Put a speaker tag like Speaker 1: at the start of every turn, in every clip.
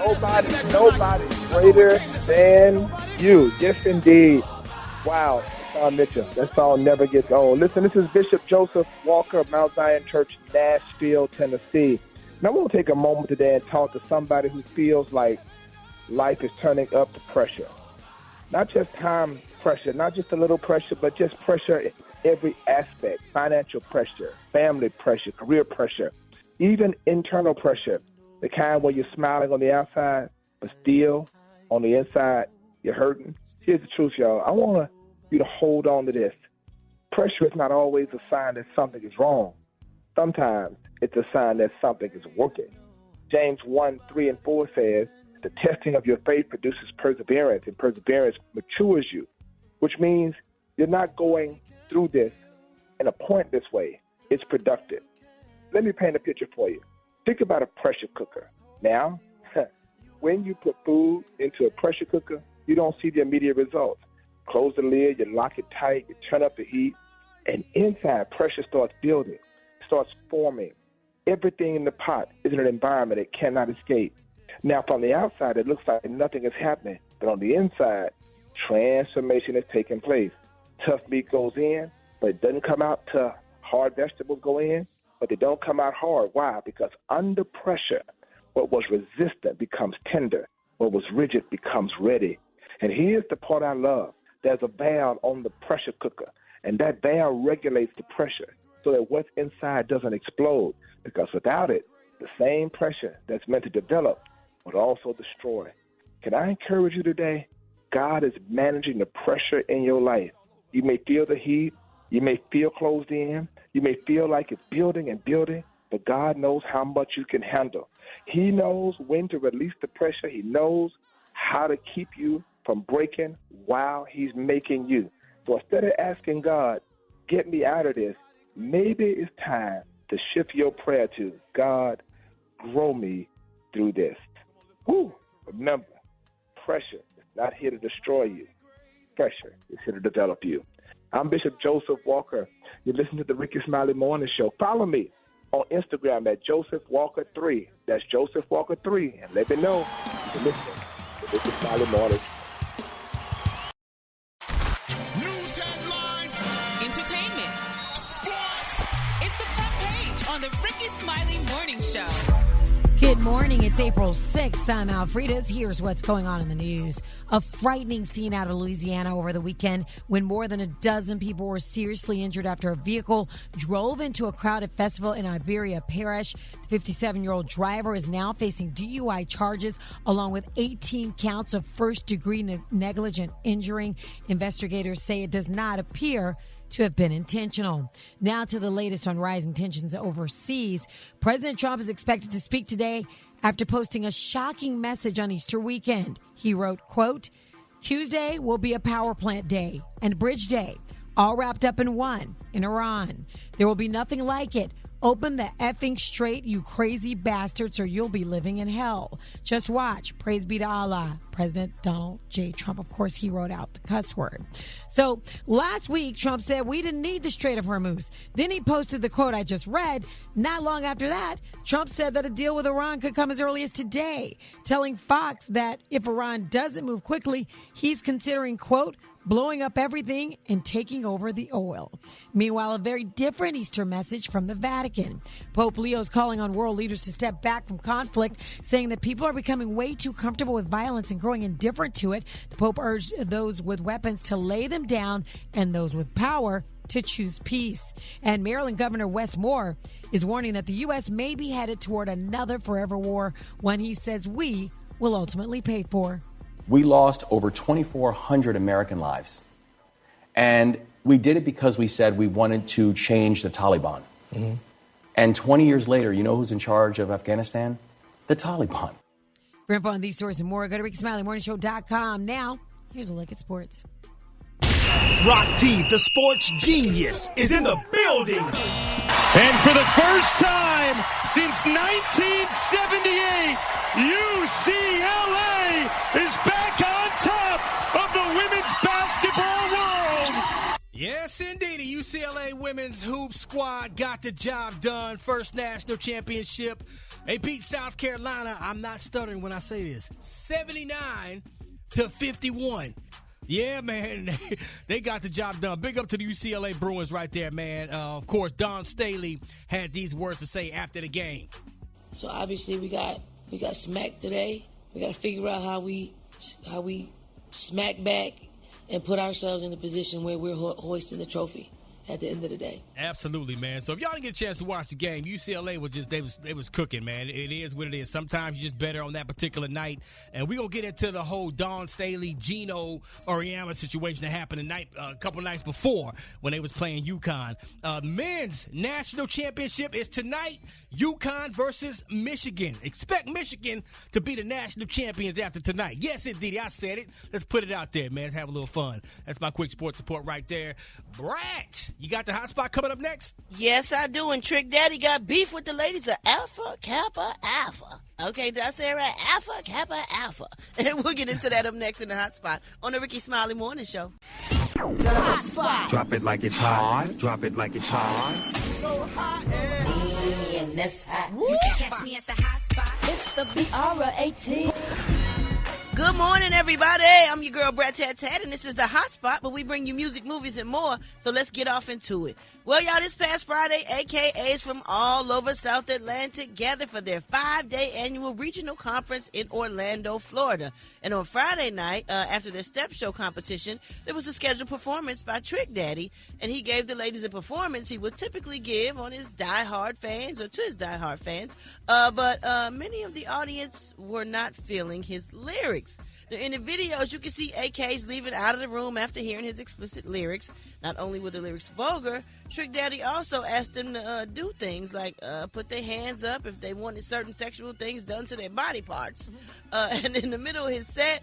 Speaker 1: Nobody greater than you. Yes, indeed. Wow. Mitchell. That song never gets old. Listen, this is Bishop Joseph Walker of Mount Zion Church, Nashville, Tennessee. And I want to take a moment today and talk to somebody who feels like life is turning up to pressure. Not just time pressure, not just a little pressure, but just pressure in every aspect. Financial pressure, family pressure, career pressure, even internal pressure. The kind where you're smiling on the outside, but still on the inside, you're hurting. Here's the truth, y'all. I want you to hold on to this. Pressure is not always a sign that something is wrong. Sometimes it's a sign that something is working. James 1:3-4 says, the testing of your faith produces perseverance, and perseverance matures you, which means you're not going through this in a pointless way. It's productive. Let me paint a picture for you. Think about a pressure cooker. Now, when you put food into a pressure cooker, you don't see the immediate results. Close the lid, you lock it tight, you turn up the heat, and inside pressure starts building, starts forming. Everything in the pot is in an environment it cannot escape. Now, from the outside, it looks like nothing is happening, but on the inside, transformation is taking place. Tough meat goes in, but it doesn't come out tough. Hard vegetables go in, but they don't come out hard. Why? Because under pressure, what was resistant becomes tender. What was rigid becomes ready. And here's the part I love. There's a valve on the pressure cooker, and that valve regulates the pressure so that what's inside doesn't explode, because without it, the same pressure that's meant to develop would also destroy. Can I encourage you today? God is managing the pressure in your life. You may feel the heat. You may feel closed in. You may feel like it's building and building, but God knows how much you can handle. He knows when to release the pressure. He knows how to keep you from breaking while he's making you. So instead of asking God, get me out of this, maybe it's time to shift your prayer to, God, grow me through this. Woo! Remember, pressure is not here to destroy you. Pressure is here to develop you. I'm Bishop Joseph Walker. You're listening to the Rickey Smiley Morning Show. Follow me on Instagram at Joseph Walker 3. That's Joseph Walker 3. And let me know you're listening to the Rickey Smiley Morning Show.
Speaker 2: News headlines,
Speaker 3: entertainment,
Speaker 2: sports.
Speaker 3: it's the front page on the Rickey Smiley Morning Show.
Speaker 4: Good morning. It's April 6th. I'm Alfreda's. Here's what's going on in the news. A frightening scene out of Louisiana over the weekend when more than a dozen people were seriously injured after a vehicle drove into a crowded festival in Iberia Parish. The 57-year-old driver is now facing DUI charges along with 18 counts of first-degree negligent injuring. Investigators say it does not appear to have been intentional. Now to the latest on rising tensions overseas. President Trump is expected to speak today after posting a shocking message on Easter weekend. He wrote, quote, Tuesday will be a power plant day and bridge day, all wrapped up in one in Iran. There will be nothing like it. Open the effing straight, you crazy bastards, or you'll be living in hell. Just watch. Praise be to Allah. President Donald J. Trump, of course, he wrote out the cuss word. So last week, Trump said we didn't need the Strait of Hormuz. Then he posted the quote I just read. Not long after that, Trump said that a deal with Iran could come as early as today, telling Fox that if Iran doesn't move quickly, he's considering, quote, blowing up everything and taking over the oil. Meanwhile, a very different Easter message from the Vatican. Pope Leo is calling on world leaders to step back from conflict, saying that people are becoming way too comfortable with violence and growing indifferent to it. The Pope urged those with weapons to lay them down and those with power to choose peace. And Maryland Governor Wes Moore is warning that the U.S. may be headed toward another forever war, one he says we will ultimately pay for.
Speaker 5: We lost over 2,400 American lives. And we did it because we said we wanted to change the Taliban. Mm-hmm. And 20 years later, you know who's in charge of Afghanistan? The Taliban.
Speaker 4: For info on these stories and more, go to RickySmileyMorningShow.com. Now, here's a look at sports.
Speaker 2: Rock T, the sports genius, is in the building.
Speaker 6: And for the first time since 1978, UCLA is back on top of the women's basketball world.
Speaker 7: Yes, indeed. The UCLA women's hoop squad got the job done. First national championship They beat South Carolina. I'm not stuttering when I say this. 79-51. Yeah, man, they got the job done. Big up to the UCLA Bruins right there, man. Of course, Don Staley had these words to say after the game.
Speaker 8: So obviously we got smacked today. We got to figure out how we smack back and put ourselves in the position where we're hoisting the trophy at the end of the day.
Speaker 7: Absolutely, man. So if y'all didn't get a chance to watch the game, UCLA was just they was cooking, man. It is what it is. Sometimes you're just better on that particular night. And we're gonna get into the whole Don Staley, Gino Auriemma situation that happened a couple nights before when they was playing UConn. Men's national championship is tonight. UConn versus Michigan. Expect Michigan to be the national champions after tonight. Yes, indeed. I said it. Let's put it out there, man. Let's have a little fun. That's my quick sports report right there. Brat, you got the hot spot coming up next?
Speaker 9: Yes, I do. And Trick Daddy got beef with the ladies of Alpha Kappa Alpha. Okay, did I say it right? Alpha Kappa Alpha. And we'll get into that up next in the hot spot on the Rickey Smiley Morning Show.
Speaker 3: The hot spot.
Speaker 10: Drop it like it's hot. Drop it like it's hot.
Speaker 3: So hot
Speaker 9: and that's hot.
Speaker 3: You can catch me at the hot spot.
Speaker 8: It's the BR18.
Speaker 9: Good morning, everybody. I'm your girl, Brat Tat, and this is the hot spot, but we bring you music, movies, and more, so let's get off into it. Well, y'all, this past Friday, AKAs from all over South Atlantic gathered for their 5-day annual regional conference in Orlando, Florida. And on Friday night, after their step show competition, there was a scheduled performance by Trick Daddy, and he gave the ladies a performance he would typically give on his diehard fans, or to his diehard fans, but many of the audience were not feeling his lyrics. Now, in the videos, you can see AKs leaving out of the room after hearing his explicit lyrics. Not only were the lyrics vulgar, Trick Daddy also asked them to do things like put their hands up if they wanted certain sexual things done to their body parts. And in the middle of his set,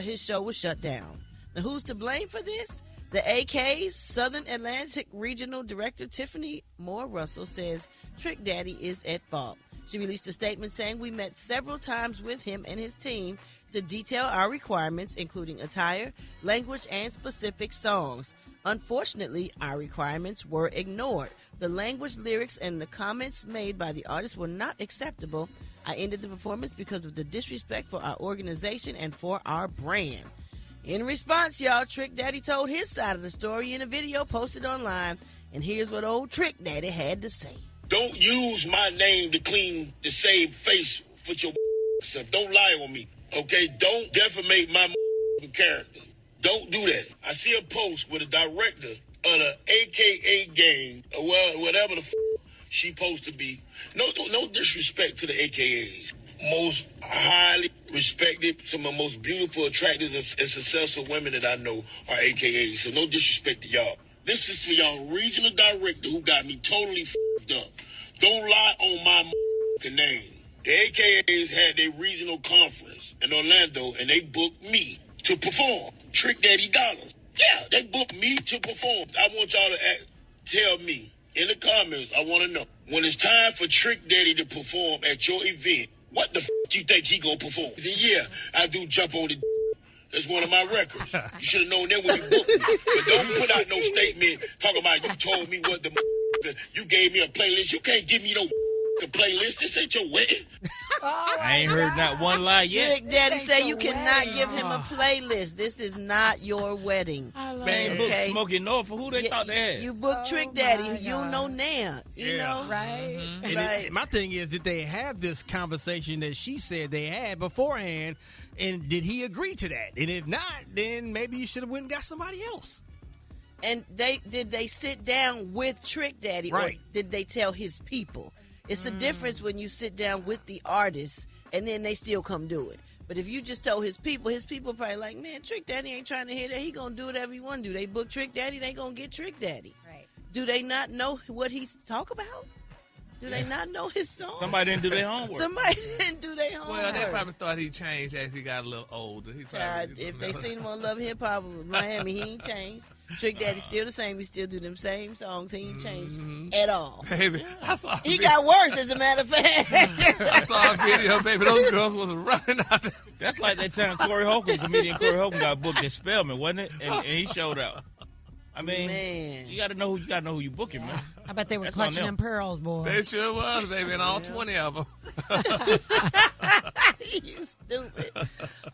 Speaker 9: his show was shut down. Now, who's to blame for this? The AK's Southern Atlantic Regional Director Tiffany Moore Russell says Trick Daddy is at fault. She released a statement saying, "We met several times with him and his team to detail our requirements, including attire, language, and specific songs. Unfortunately, our requirements were ignored. The language, lyrics, and the comments made by the artist were not acceptable. I ended the performance because of the disrespect for our organization and for our brand." In response, y'all, Trick Daddy told his side of the story in a video posted online, and here's what old Trick Daddy had to say.
Speaker 11: Don't use my name to clean the same face with your stuff. Don't lie on me, okay? Don't defamate my character. Don't do that. I see a post with a director of the AKA gang, or whatever the she supposed to be. No disrespect to the AKAs. Most highly respected, some of the most beautiful, attractive, and successful women that I know are AKAs. So no disrespect to y'all. This is for y'all regional director who got me totally f***ed up. Don't lie on my name. The AKAs had their regional conference in Orlando, and they booked me to perform. Trick Daddy Dollars. Yeah, they booked me to perform. I want y'all to tell me in the comments, I want to know, when it's time for Trick Daddy to perform at your event, what the do you think he gonna perform? Yeah, I do jump on the That's one of my records. You should have known that when you booked me. But don't put out no statement talking about you told me what the you gave me a playlist. You can't give me no playlist. This ain't your wedding.
Speaker 12: I ain't heard not one lie yet.
Speaker 9: Trick Daddy say you cannot give him a playlist. This is not your wedding.
Speaker 12: Man, book Smokey Norfolk. Who they thought they had?
Speaker 9: You booked Trick Daddy. You know now. You know?
Speaker 7: Right.
Speaker 9: Mm-hmm.
Speaker 7: Right. My thing is, did they have this conversation that she said they had beforehand, and did he agree to that? And if not, then maybe you should have went and got somebody else.
Speaker 9: And did they sit down with Trick Daddy,
Speaker 7: right,
Speaker 9: or did they tell his people? It's the difference when you sit down with the artist and then they still come do it. But if you just told his people probably like, man, Trick Daddy ain't trying to hear that. He gonna do whatever he want to do. They book Trick Daddy, they gonna get Trick Daddy.
Speaker 4: Right.
Speaker 9: Do they not know what he's talk about? Do they not know his song?
Speaker 12: Somebody didn't do their homework.
Speaker 9: Somebody didn't do their homework.
Speaker 13: Well, they probably thought he changed as he got a little older.
Speaker 9: If they seen him on Love Hip Hop with Miami, he ain't changed. Trick Daddy's still the same. He still do them same songs. He ain't changed at all.
Speaker 13: Baby, I saw
Speaker 9: he got worse, as a matter of fact.
Speaker 13: I saw a video, baby. Those girls was running out there.
Speaker 12: That's like that time comedian Corey Holcomb got booked in Spelman, wasn't it? And he showed up. I mean, you got to know who you booking, man.
Speaker 4: I bet they were
Speaker 12: That's
Speaker 4: clutching
Speaker 12: on
Speaker 4: them pearls, boy.
Speaker 13: They sure was, baby, and all 20 of them.
Speaker 9: You stupid.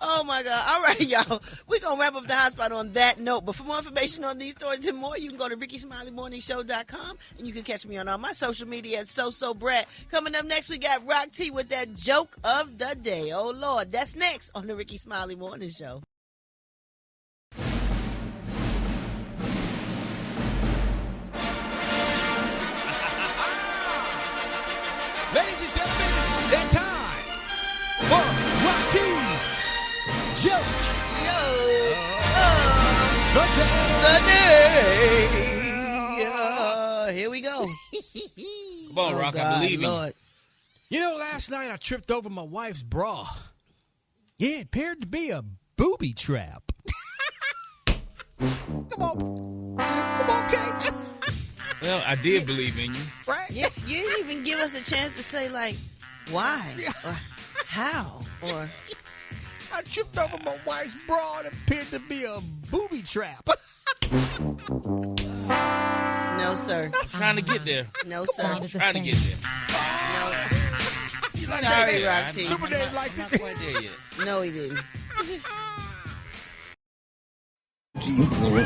Speaker 9: Oh, my God. All right, y'all. We're going to wrap up the hot spot on that note. But for more information on these stories and more, you can go to RickySmileyMorningShow.com, and you can catch me on all my social media at Brat. Coming up next, we got Rock T with that joke of the day. Oh, Lord. That's next on the Rickey Smiley Morning Show.
Speaker 7: Ladies and gentlemen, it's that time for Rock T's Joke
Speaker 9: of the day. Here we go.
Speaker 12: Come on, Rock, I believe in you.
Speaker 7: You know, last night I tripped over my wife's bra. Yeah, it appeared to be a booby trap. Come on, Kate.
Speaker 12: Well, I did believe in you.
Speaker 9: Right? You didn't even give us a chance to say, like, why? Or how? Or
Speaker 7: I tripped over my wife's bra and it appeared to be a booby trap.
Speaker 9: No, sir.
Speaker 12: I'm trying to get there.
Speaker 9: No, sir.
Speaker 12: I'm trying to get there.
Speaker 9: No.
Speaker 7: Like
Speaker 9: Sorry, Rock T.
Speaker 7: Super Dave like
Speaker 12: I'm not quite there yet.
Speaker 9: No, he didn't.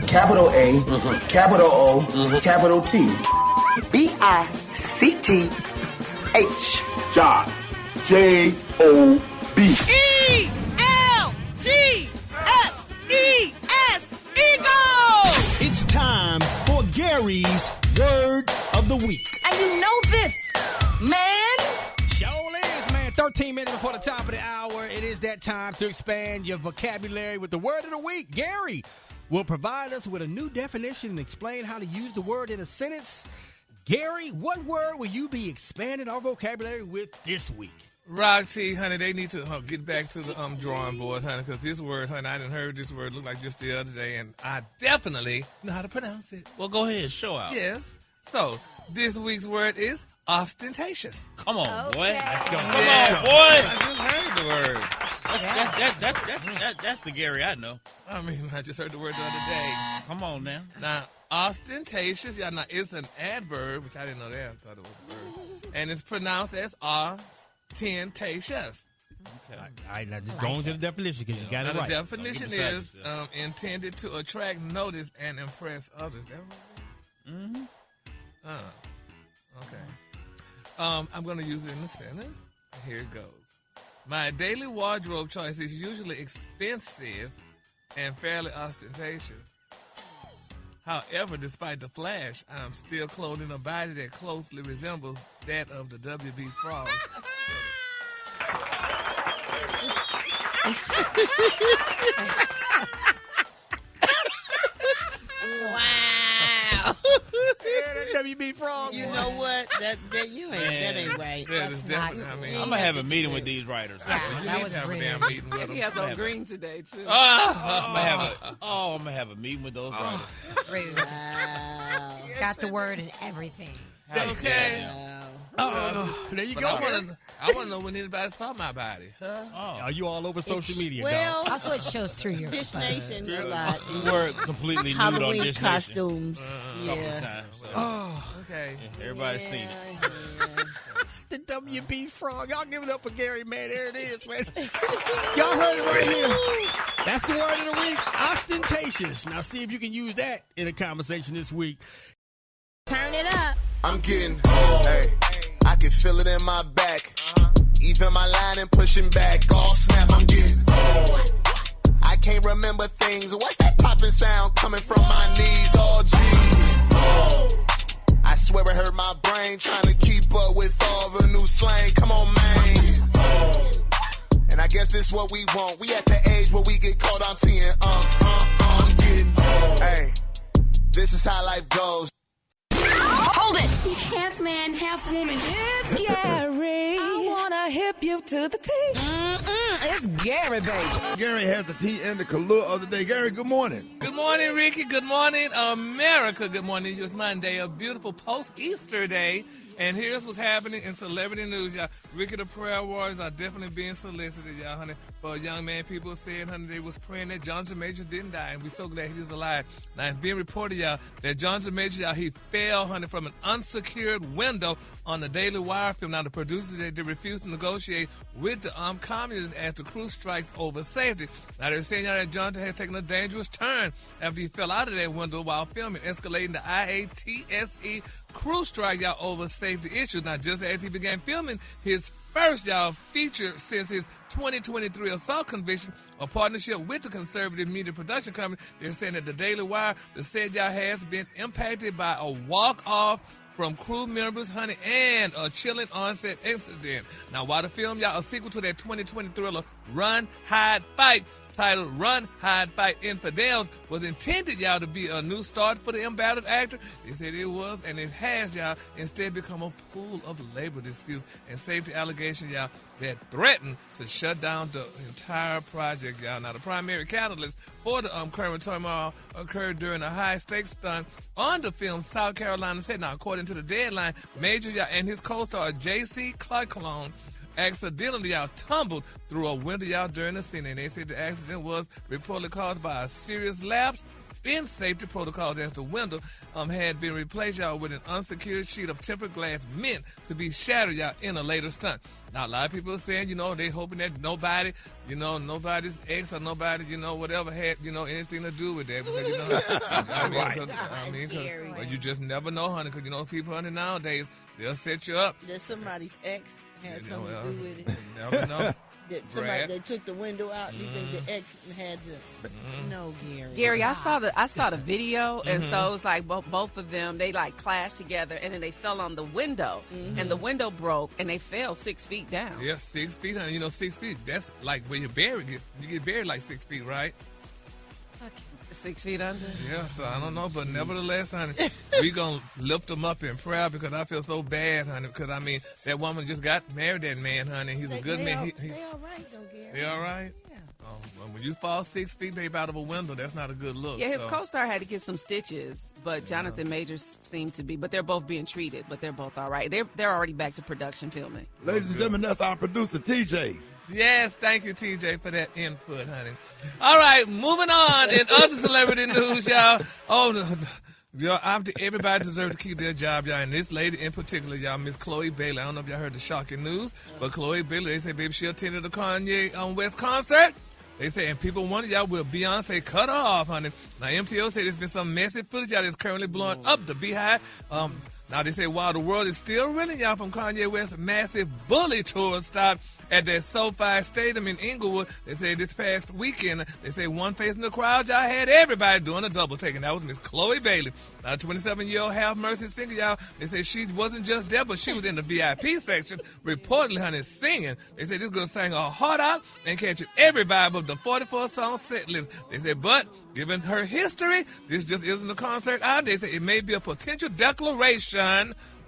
Speaker 14: Capital A, capital O, capital T.
Speaker 15: B-I-C-T-H.
Speaker 14: John. J-O-B.
Speaker 9: E-L-G-S-E-S. Eagle!
Speaker 2: It's time for Gary's Word of the Week.
Speaker 15: And you know this, man.
Speaker 7: Sure is, man. 13 minutes before the top of the hour. It is that time to expand your vocabulary with the Word of the Week. Gary will provide us with a new definition and explain how to use the word in a sentence. Gary, what word will you be expanding our vocabulary with this week?
Speaker 13: Rock T, honey, they need to get back to the drawing board, honey, because this word, honey, I didn't heard this word look like just the other day, and I definitely know how to pronounce it.
Speaker 12: Well, go ahead, show out.
Speaker 13: Yes. So, this week's word is ostentatious.
Speaker 12: Come on, boy.
Speaker 7: Let's go.
Speaker 12: Come on, boy. I just heard the word. That's the Gary I know.
Speaker 13: I mean, I just heard the word the other day.
Speaker 12: Come on now.
Speaker 13: Now, ostentatious, now it's an adverb, which I didn't know that. I thought it was a verb. And it's pronounced as ostentatious.
Speaker 7: Okay. All right, now just go into the definition because you got it
Speaker 13: now,
Speaker 7: right.
Speaker 13: The definition is intended to attract notice and impress others. That right? Mm-hmm. Okay. I'm going to use it in a sentence. Here it goes. My daily wardrobe choice is usually expensive and fairly ostentatious. However, despite the flash, I'm still clothed in a body that closely resembles that of the W.B. Frog.
Speaker 9: Wow.
Speaker 7: Yeah, that W.B. Frog.
Speaker 9: You know what? That ain't right.
Speaker 13: That is definitely,
Speaker 12: I'm going to have a meeting with these writers.
Speaker 4: Yeah, that was
Speaker 13: have a
Speaker 4: brilliant.
Speaker 13: damn meeting with them.
Speaker 15: He has on green today, too.
Speaker 12: I'm going to have a meeting with those writers.
Speaker 9: Wow.
Speaker 4: Got the word and everything.
Speaker 13: Okay.
Speaker 7: There you
Speaker 13: But
Speaker 7: go.
Speaker 13: I want to know when anybody saw my body.
Speaker 7: Are you all over social media,
Speaker 9: Well,
Speaker 7: dog?
Speaker 4: Also, it shows through your
Speaker 9: Dish Nation a lot.
Speaker 12: We were completely nude on
Speaker 9: Halloween
Speaker 12: Dish
Speaker 9: costumes.
Speaker 12: Nation. A couple times. So.
Speaker 13: Okay.
Speaker 12: Yeah, everybody's seen it.
Speaker 7: The W.B. Frog. Y'all give it up for Gary, man. There it is, man. Y'all heard it right here. That's the word of the week, ostentatious. Now see if you can use that in a conversation this week.
Speaker 15: Turn it up.
Speaker 14: I'm getting, hey, I can feel it in my back. Even my line and pushing back. All snap, I'm getting, I can't remember things. What's that popping sound coming from my knees? Oh, jeez. I swear it hurt my brain trying to keep up with all the new slang. Come on, man. And I guess this is what we want. We at the age where we get caught on T and I'm getting, hey, this is how life goes.
Speaker 15: Hold it. He's half man, half woman. It's Gary. I want to hip you to the T. It's Gary, baby.
Speaker 16: Gary has the T and the color of the day. Gary, good morning.
Speaker 13: Good morning, Ricky. Good morning, America. Good morning. It's Monday, a beautiful post-Easter day. And here's what's happening in celebrity news, y'all. Rickey the Prayer Warriors are definitely being solicited, y'all, honey. For a young man, people said, honey, they was praying that Jonathan Majors didn't die, and we're so glad he's alive. Now, it's being reported, y'all, that Jonathan Majors, y'all, he fell, honey, from an unsecured window on the Daily Wire film. Now, the producers, they refused to negotiate with the communists as the crew strikes over safety. Now, they're saying, y'all, that Jonathan has taken a dangerous turn after he fell out of that window while filming, escalating the IATSE crew strike, y'all, over safety issues. Now, just as he began filming his first, y'all, feature since his 2023 assault conviction, a partnership with the conservative media production company, they're saying that the Daily Wire, the said, y'all, has been impacted by a walk-off from crew members, honey, and a chilling onset incident. Now, while the film, y'all, a sequel to that 2020 thriller Run, Hide, Fight, titled Run, Hide, Fight, Infidels, was intended, y'all, to be a new start for the embattled actor. They said it was, and it has, y'all, instead become a pool of labor disputes and safety allegations, y'all, that threaten to shut down the entire project, y'all. Now, the primary catalyst for the current turmoil occurred during a high-stakes stunt on the film's South Carolina set. Now, according to the Deadline, Major, y'all, and his co-star J.C. Clark-Cologne accidentally, y'all, tumbled through a window, y'all, during the scene. And they said the accident was reportedly caused by a serious lapse in safety protocols, as the window had been replaced, y'all, with an unsecured sheet of tempered glass meant to be shattered, y'all, in a later stunt. Now, a lot of people are saying, you know, they hoping that nobody, you know, nobody's ex or nobody, you know, whatever had, you know, anything to do with that. Because, you know, well, you just never know, honey, because, you know, people, honey, nowadays, they'll set you up.
Speaker 9: That somebody's ex had something to do with it.
Speaker 13: You never know.
Speaker 9: Somebody they took the window out. You think the ex had to? No, Gary.
Speaker 17: Gary, I saw the video, and so it was like both of them. They like clashed together, and then they fell on the window, and the window broke, and they fell 6 feet down.
Speaker 13: Yeah, 6 feet. And you know, 6 feet. That's like where you're buried. You get buried like 6 feet, right?
Speaker 17: 6 feet under.
Speaker 13: Yeah, so I don't know, but nevertheless, honey, we gonna lift them up in prayer because I feel so bad, honey. Because I mean, that woman just got married, that man, honey. He's a good man.
Speaker 9: They all right, though, Gary.
Speaker 13: They all right. Yeah. Well, when you fall 6 feet, babe, out of a window, that's not a good look.
Speaker 17: Yeah, his co-star had to get some stitches, but Jonathan Majors seemed to be. But they're both being treated. But they're both all right. They're already back to production filming.
Speaker 16: Ladies and gentlemen, that's our producer, TJ.
Speaker 13: Yes, thank you, TJ, for that input, honey. All right, moving on in other celebrity news, y'all. Everybody deserves to keep their job, y'all. And this lady in particular, y'all, Miss Chloe Bailey. I don't know if y'all heard the shocking news, but Chloe Bailey, they say, baby, she attended the Kanye West concert. They say, and people wonder, y'all, will Beyonce cut her off, honey? Now, MTO said there's been some messy footage, y'all, that's currently blowing up the Beehive. Now, they say, while the world is still reeling, y'all, from Kanye West's massive bully tour stop at that SoFi Stadium in Inglewood, they say this past weekend, they say one face in the crowd, y'all, had everybody doing a double take, and that was Miss Chloe Bailey. Now, 27-year-old Half Mercy singer, y'all, they say she wasn't just there, but she was in the VIP section, reportedly, honey, singing. They say this girl sang her heart out and catching every vibe of the 44-song set list. They say, but given her history, this just isn't a concert out. They say it may be a potential declaration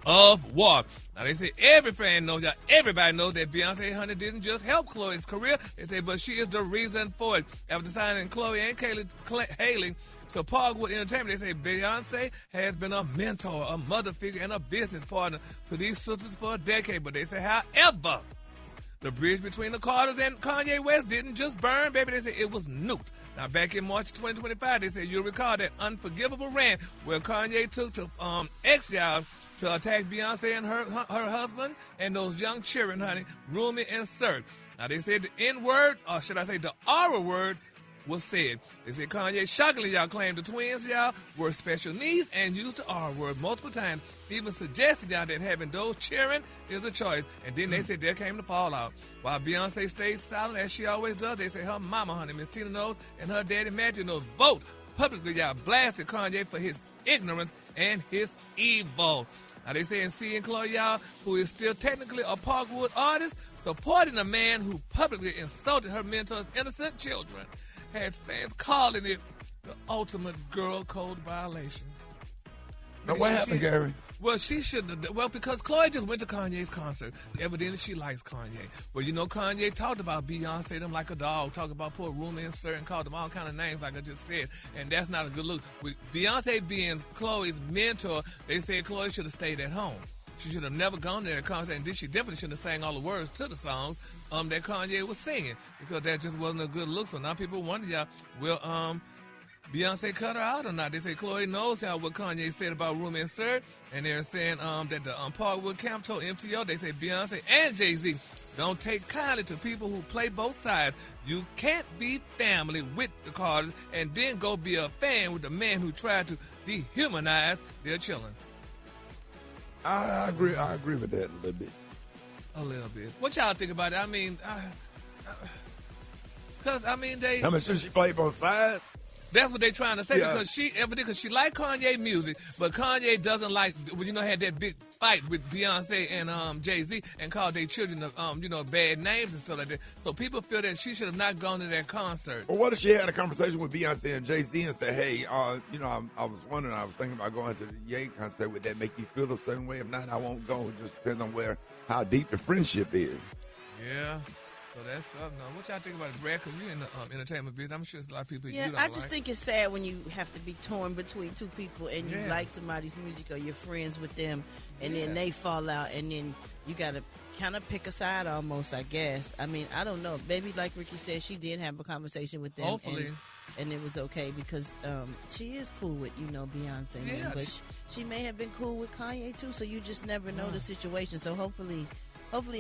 Speaker 13: of war. Now, they say every fan knows, y'all, everybody knows that Beyonce, honey, didn't just help Chloe's career. They say, but she is the reason for it. After signing Chloe and Haley to Parkwood Entertainment, they say Beyonce has been a mentor, a mother figure, and a business partner to these sisters for a decade. But they say, however, the bridge between the Carters and Kanye West didn't just burn, baby. They say it was nuked. Now, back in March 2025, they say you'll recall that unforgivable rant where Kanye took to y'all, to attack Beyonce and her husband and those young children, honey, Rumi and Sir. Now, they said the N-word, or should I say the R word, was said. They said Kanye shockingly, y'all, claimed the twins, y'all, were special needs and used the R word multiple times, even suggested, y'all, that having those children is a choice. And then they said there came the fallout. While Beyonce stayed silent, as she always does, they say her mama, honey, Miss Tina Knowles, and her daddy, Matthew Knowles, both publicly, y'all, blasted Kanye for his ignorance and his evil. Now, they say in seeing Chloe, y'all, who is still technically a Parkwood artist, supporting a man who publicly insulted her mentor's innocent children, has fans calling it the ultimate girl code violation.
Speaker 16: Now, what happened, Gary?
Speaker 13: Well, she shouldn't have. Well, because Chloe just went to Kanye's concert. Evidently, she likes Kanye. Well, you know, Kanye talked about Beyonce, them like a dog, talked about poor Rumi and Sir, and called them all kind of names, like I just said. And that's not a good look. With Beyonce being Chloe's mentor, they said Chloe should have stayed at home. she should have never gone to that concert, and then she definitely shouldn't have sang all the words to the songs that Kanye was singing, because that just wasn't a good look. So now people wonder, y'all, will Beyonce cut her out or not? They say Chloe knows how what Kanye said about Room Insert, and they're saying that the Parkwood camp told MTO, they say Beyonce and Jay-Z don't take kindly to people who play both sides. You can't be family with the Carters and then go be a fan with the man who tried to dehumanize their children.
Speaker 16: I agree with that a little bit.
Speaker 13: A little bit. What y'all think about it? I mean,
Speaker 16: How much should she play both sides?
Speaker 13: That's what they're trying to say,
Speaker 16: Yeah.
Speaker 13: because she like Kanye music, but Kanye doesn't like, had that big fight with Beyonce and Jay-Z and called their children bad names and stuff like that. So people feel that she should have not gone to that concert.
Speaker 16: Well, what if she had a conversation with Beyonce and Jay-Z and said, hey, I was wondering, I was thinking about going to the Ye concert. Would that make you feel a certain way? If not, I won't go. It just depends on how deep the friendship is.
Speaker 13: Yeah. So that's something. What y'all think about it, Brad? Because you're in the entertainment business. I'm sure there's a lot of people you don't
Speaker 9: I just think it's sad when you have to be torn between two people and you like somebody's music or you're friends with them, and then they fall out, and then you got to kind of pick a side almost, I guess. I mean, I don't know. Maybe like Ricky said, she did have a conversation with them.
Speaker 13: Hopefully.
Speaker 9: And it was okay because she is cool with, Beyonce.
Speaker 13: Yeah,
Speaker 9: but she may have been cool with Kanye, too, so you just never know the situation. So hopefully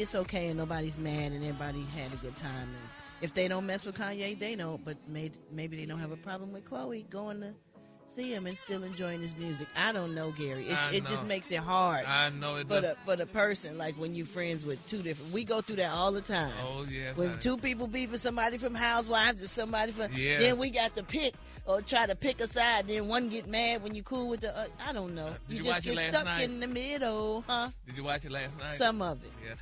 Speaker 9: it's okay and nobody's mad and everybody had a good time. And if they don't mess with Kanye, they don't. But maybe they don't have a problem with Chloe going to see him and still enjoying his music. I don't know, Gary. It just makes it hard.
Speaker 13: I know it
Speaker 9: for the person, like when you're friends with two different. We go through that all the time.
Speaker 13: Oh yes.
Speaker 9: When two people be for somebody from Housewives and somebody from, then we got to pick or try to pick a side. Then one get mad when you cool with the. I don't know.
Speaker 13: Did you
Speaker 9: just
Speaker 13: watch
Speaker 9: get
Speaker 13: it
Speaker 9: stuck
Speaker 13: last night?
Speaker 9: in the middle, huh?
Speaker 13: Did you watch it last night?
Speaker 9: Some of it.
Speaker 13: Yeah.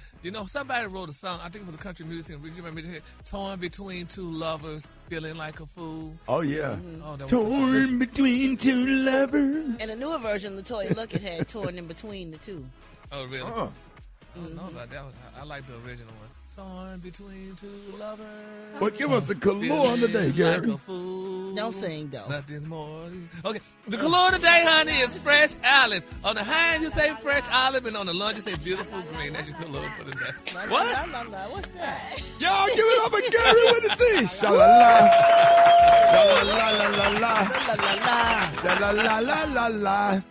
Speaker 13: Somebody wrote a song. I think it was a country music. You remember it? Torn between two lovers, feeling like a fool.
Speaker 16: Oh yeah.
Speaker 9: Mm-hmm.
Speaker 13: Oh, that was
Speaker 16: Torn between two lovers.
Speaker 9: And a newer version, LaToya Luckett had torn in between the two.
Speaker 13: Oh really?
Speaker 16: Uh-huh.
Speaker 13: I don't know about that one. I like the original one. Torn between two lovers.
Speaker 16: Well, give us a color on the day, Gary.
Speaker 13: Like a fool.
Speaker 9: Don't sing, though.
Speaker 13: Nothing's more. Okay. The color today, honey, is fresh olive. On the hand, you say fresh olive, and on the lunch, you say beautiful green. That's your color for the day. What?
Speaker 9: What's that?
Speaker 16: Y'all give it up for Gary with the T. Sha-la-la. Sha-la-la-la-la-la. Sha-la-la-la-la-la.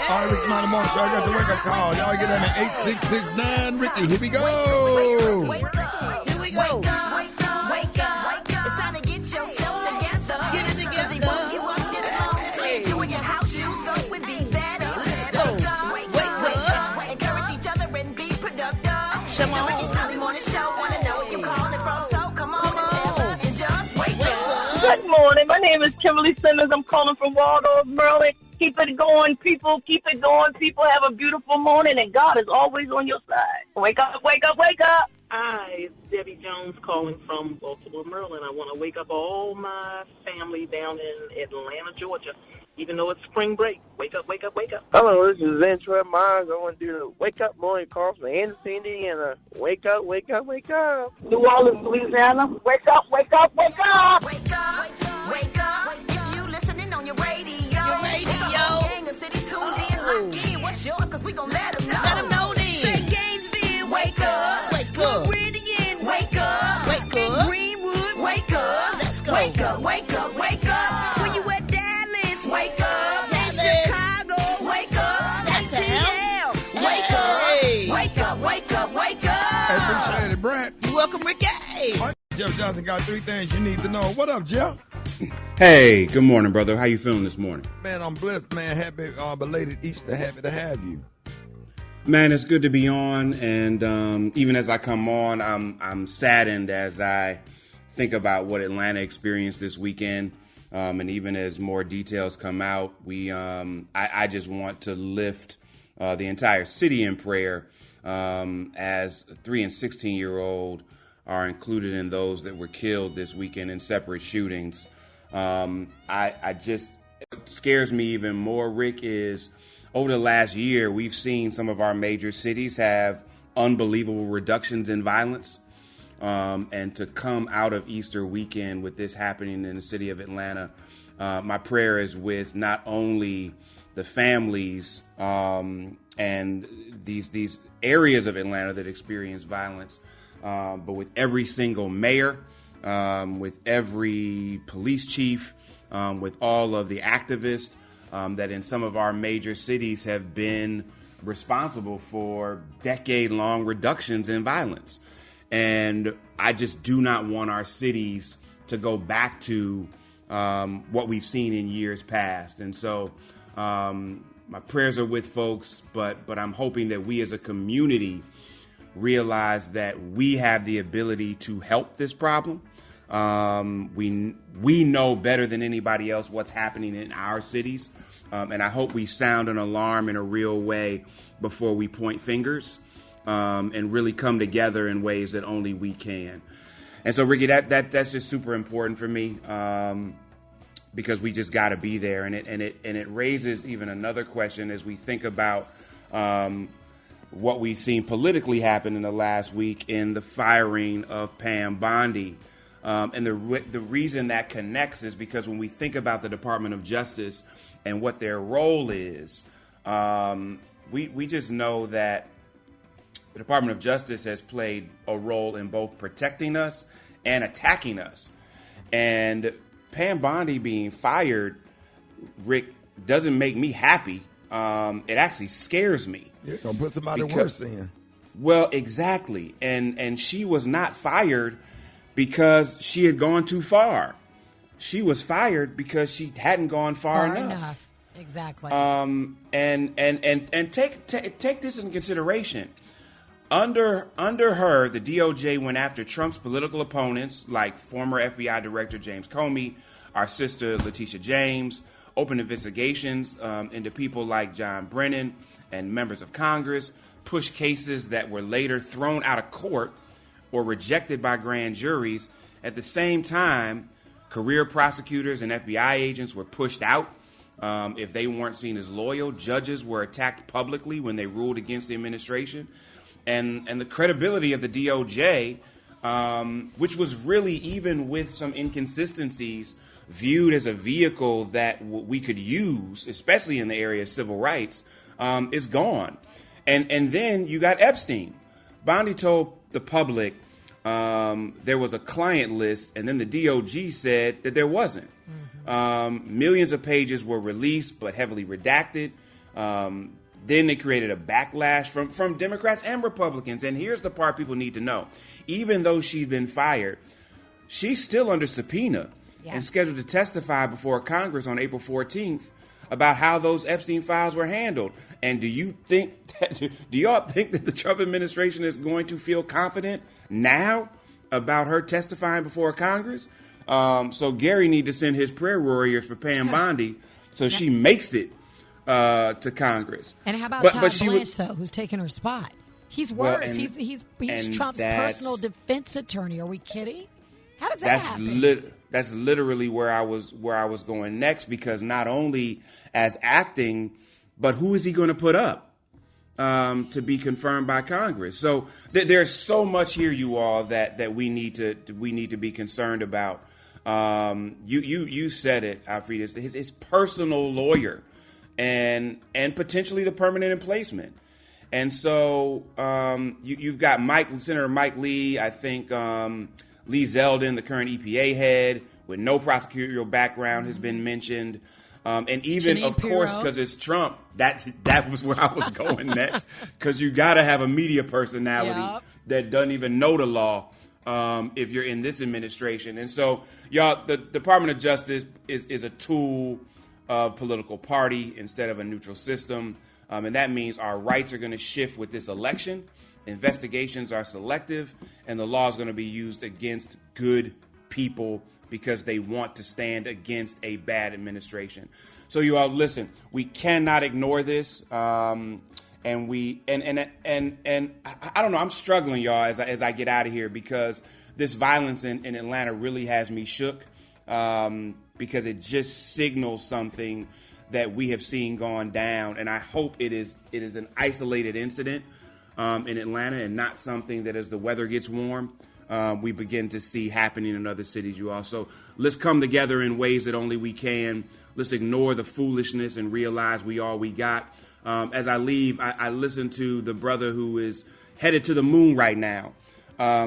Speaker 16: All right, Rickey Smiley Morning Show. I got the wake-up call. Y'all get on at 8669 Ricky. Here we go.
Speaker 9: Here we go.
Speaker 15: Wake up. It's time to get yourself together.
Speaker 9: Get it together.
Speaker 15: You up this long stage. You in your house shoes, so it be better.
Speaker 9: Let's go. Wake up.
Speaker 15: Encourage each other and be productive.
Speaker 9: Come on.
Speaker 15: The Rickey Smiley Morning Show. Wanna know where you calling from, so come on and tell us. And just wake up.
Speaker 18: Good morning. My name is Kimberly Simmons. I'm calling from Waldorf, Maryland. Keep it going, people. Keep it going. People have a beautiful morning, and God is always on your side. Wake up, wake up, wake up.
Speaker 19: Hi, it's Debbie Jones calling from Baltimore, Maryland. I want to wake up all my family down in Atlanta, Georgia, even though it's spring break. Wake up, wake up, wake up.
Speaker 20: Hello, this is Ventura Myers. I want to do the wake up morning call from Anderson, Indiana. Wake up, wake up, wake up.
Speaker 18: New Orleans, Louisiana. Wake up, wake up, wake up.
Speaker 15: Wake up, wake up. If you listening on your radio. Gang of cities tuned in, locked in. What's yours? Cause we gon' let them know.
Speaker 9: Let them know then.
Speaker 15: Say Gainesville, wake up.
Speaker 9: Wake up.
Speaker 15: Meridian, wake up.
Speaker 9: Wake up.
Speaker 15: And Greenwood, wake up.
Speaker 9: Let's go.
Speaker 15: Wake up, wake up, wake up. Where you at, Dallas? Wake up.
Speaker 9: Dallas.
Speaker 15: Chicago, wake up. ATL, wake up. Wake up, wake up, wake up.
Speaker 16: Appreciate it, Brat.
Speaker 9: You welcome, Ricky.
Speaker 16: Jeff Johnson got 3 things you need to know. What up, Jeff?
Speaker 21: Hey, good morning, brother. How you feeling this morning?
Speaker 16: Man, I'm blessed, man. Happy belated Easter. Happy to have you.
Speaker 21: Man, it's good to be on, and even as I come on, I'm saddened as I think about what Atlanta experienced this weekend, and even as more details come out, I just want to lift the entire city in prayer, as 3 and 16-year-old are included in those that were killed this weekend in separate shootings. What scares me even more, Rick, is over the last year, we've seen some of our major cities have unbelievable reductions in violence. And to come out of Easter weekend with this happening in the city of Atlanta, my prayer is with not only the families, and these areas of Atlanta that experience violence. But with every single mayor, with every police chief, with all of the activists that in some of our major cities have been responsible for decade-long reductions in violence. And I just do not want our cities to go back to what we've seen in years past. And so my prayers are with folks, but I'm hoping that we as a community realize that we have the ability to help this problem. We know better than anybody else what's happening in our cities. And I hope we sound an alarm in a real way before we point fingers, and really come together in ways that only we can. And so, Ricky, that's just super important for me, because we just got to be there. And it raises even another question as we think about what we've seen politically happen in the last week in the firing of Pam Bondi. And the reason that connects is because when we think about the Department of Justice and what their role is, we just know that the Department of Justice has played a role in both protecting us and attacking us. And Pam Bondi being fired, Rick, doesn't make me happy. It actually scares me.
Speaker 16: You're going to put somebody worse in.
Speaker 21: Well, exactly. And she was not fired because she had gone too far. She was fired because she hadn't gone far enough.
Speaker 4: Exactly.
Speaker 21: And take this into consideration. Under her, the DOJ went after Trump's political opponents, like former FBI Director James Comey, our sister Letitia James, opened investigations into people like John Brennan and members of Congress, pushed cases that were later thrown out of court or rejected by grand juries. At the same time, career prosecutors and FBI agents were pushed out if they weren't seen as loyal. Judges were attacked publicly when they ruled against the administration. And the credibility of the DOJ, which was really, even with some inconsistencies, viewed as a vehicle that we could use, especially in the area of civil rights, is gone. And then you got Epstein. Bondi told the public there was a client list, and then the DOJ said that there wasn't. Millions of pages were released, but heavily redacted. Then they created a backlash from Democrats and Republicans. And here's the part people need to know. Even though she's been fired, she's still under subpoena and scheduled to testify before Congress on April 14th about how those Epstein files were handled. And do y'all think that the Trump administration is going to feel confident now about her testifying before Congress? So Gary need to send his prayer warriors for Pam Bondi so she makes it to Congress.
Speaker 4: And how about Todd Blanche, though, who's taking her spot? He's worse. Well, he's Trump's personal defense attorney. Are we kidding? How does that happen?
Speaker 21: That's literally where I was going next, because not only as acting, but who is he going to put up to be confirmed by Congress? So there's so much here, you all, that we need to be concerned about. You said it, Alfred. His personal lawyer. And potentially the permanent emplacement. And so you've got Senator Mike Lee, I think Lee Zeldin, the current EPA head, with no prosecutorial background, has been mentioned. And even, of course, because it's Trump, that was where I was going next, because you got to have a media personality that doesn't even know the law if you're in this administration. And so, y'all, the Department of Justice is a tool of political party instead of a neutral system. And that means our rights are going to shift with this election. Investigations are selective, and the law is going to be used against good people because they want to stand against a bad administration. So you all, listen, we cannot ignore this. And I don't know, I'm struggling, y'all, as I get out of here, because this violence in Atlanta really has me shook. Because it just signals something that we have seen gone down. And I hope it is an isolated incident, in Atlanta, and not something that as the weather gets warm, we begin to see happening in other cities, you all. So let's come together in ways that only we can. Let's ignore the foolishness and realize we all we got. As I leave, I listened to the brother who is headed to the moon right now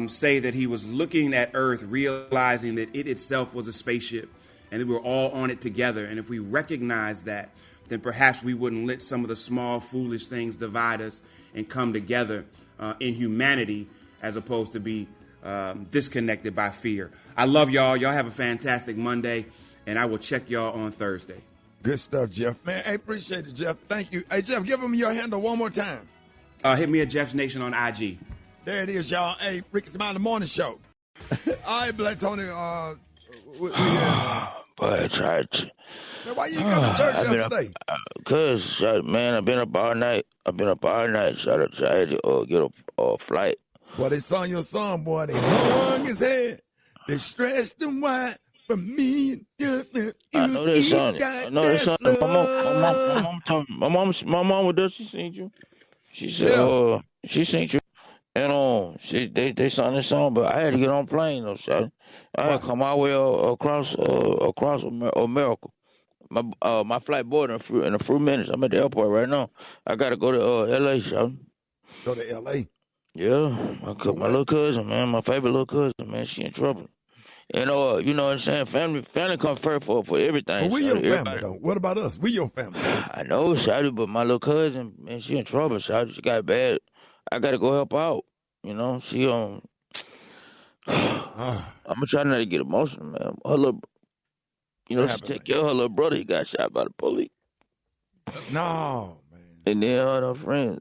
Speaker 21: say that he was looking at Earth, realizing that it itself was a spaceship and that we were all on it together. And if we recognize that, then perhaps we wouldn't let some of the small, foolish things divide us and come together in humanity as opposed to be disconnected by fear. I love y'all. Y'all have a fantastic Monday, and I will check y'all on Thursday.
Speaker 16: Good stuff, Jeff. Man, I appreciate it, Jeff. Thank you. Hey, Jeff, give him your handle one more time.
Speaker 21: Hit me at Jeff's Nation on IG.
Speaker 16: There it is, y'all. Hey, Rickey Smiley Morning Show. All right, Black Tony. We had,
Speaker 1: Boy, I tried to.
Speaker 16: man, why you come to church yesterday?
Speaker 1: Cause man, I've been up all night. So I tried to get a flight.
Speaker 16: Boy, they sung your song, boy. They hung his head. They stretched him wide for me.
Speaker 1: I know that song. My mom was there. She seen you. She said, she seen you. And they sung this song, but I had to get on a plane though, son. I had to come all the way across America. My flight boarded in a few minutes. I'm at the airport right now. I got to go to L.A., son.
Speaker 16: Go to L.A.?
Speaker 1: Yeah. My little cousin, man. My favorite little cousin, man. She in trouble. You know what I'm saying? Family comes first for everything.
Speaker 16: But we your family, though. What about us? We your family.
Speaker 1: I know, Shawty, but my little cousin, man, she in trouble, Shawty. She got bad. I got to go help out. You know, she I'm gonna try not to get emotional, man. Her little, she take care of her little brother. He got shot by the police.
Speaker 16: No, man.
Speaker 1: And then her friends,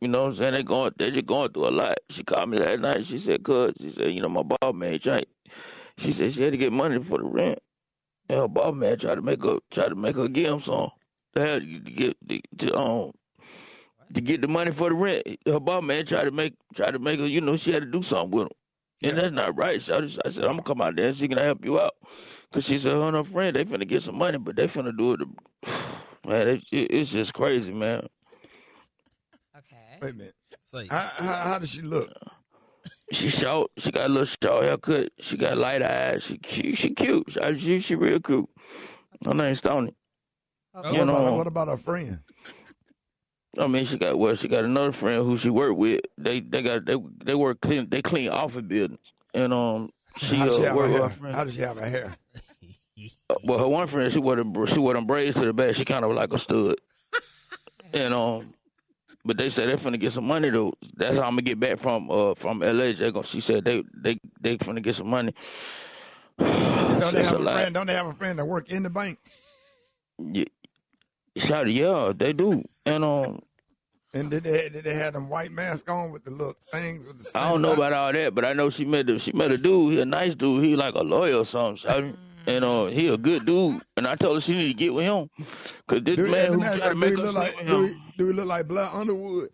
Speaker 1: you know what I'm saying? They just going through a lot. She called me that night. She said, she said, my boss man tried. She said she had to get money for the rent. And her boss man tried to make her give him some. They had to get the money for the rent. Her boss man tried to make her, she had to do something with him. And that's not right. So I said, I'm going to come out there and see can I help you out. Because she said her and her friend, they finna get some money, but they finna do it. Man, it's just crazy, man.
Speaker 4: Okay.
Speaker 16: Wait a minute. How does she look?
Speaker 1: She short. She got a little short haircut. She got light eyes. She cute. She real cute. Her name's Stoney.
Speaker 16: Okay. What about her friend?
Speaker 1: I mean, she got another friend who she worked with. They work clean. They clean office buildings, and
Speaker 16: How does she have her hair?
Speaker 1: Well, her one friend she wore them braids to the back. She kind of like a stud, and but they said they're finna get some money though. That's how I'm gonna get back from LA. She said they finna get some money.
Speaker 16: Don't they have a friend that work in the bank?
Speaker 1: Yeah, they do. And
Speaker 16: did they have them white masks on with the little things with the?
Speaker 1: I don't know about all that, but I know she met a dude. He a nice dude. He like a lawyer or something. And he a good dude. And I told her she need to get with him. Cause this man who tried to make her sleep with him.
Speaker 16: Do he look like Black Underwood?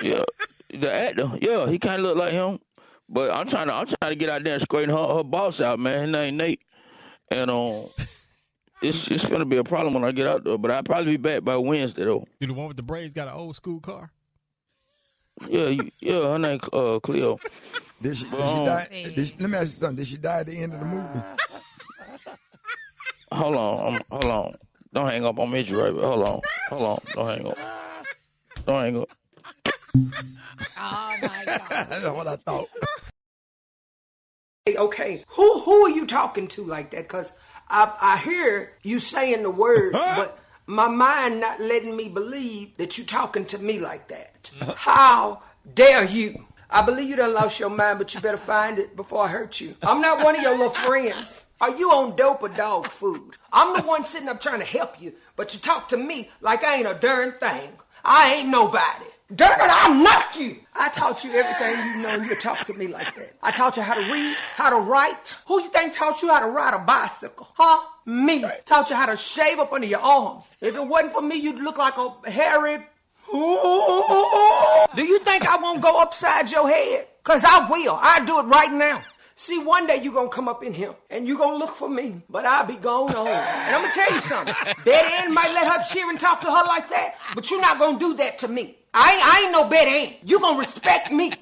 Speaker 16: Yeah,
Speaker 1: the actor. Yeah, he kind of look like him. But I'm trying to get out there and straighten her boss out, man. His name Nate. And it's gonna be a problem when I get out there. But I'll probably be back by Wednesday though.
Speaker 7: Do the one with the braids got an old school car?
Speaker 1: Yeah. Her name Cleo.
Speaker 16: Did she die? Let me ask you something. Did she die at the end of the movie?
Speaker 1: Hold on. Don't hang up on me, right? Hold on. Don't hang up.
Speaker 4: Oh my God.
Speaker 16: That's what I thought.
Speaker 22: Okay, who are you talking to like that? Because I hear you saying the words, but my mind not letting me believe that you talking to me like that. How dare you? I believe you done lost your mind, but you better find it before I hurt you. I'm not one of your little friends. Are you on dope or dog food? I'm the one sitting up trying to help you, but you talk to me like I ain't a darn thing. I ain't nobody. Darn it, I'll knock you. I taught you everything you know, and you talk to me like that. I taught you how to read, how to write. Who you think taught you how to ride a bicycle? Huh? Me. Taught you how to shave up under your arms. If it wasn't for me, you'd look like a hairy... Do you think I won't go upside your head? Because I will. I do it right now. See, one day you're going to come up in here and you're going to look for me, but I'll be going on. And I'm going to tell you something. Betty Ann might let her cheer and talk to her like that, but you're not going to do that to me. I ain't no Betty Ann. You gonna respect me.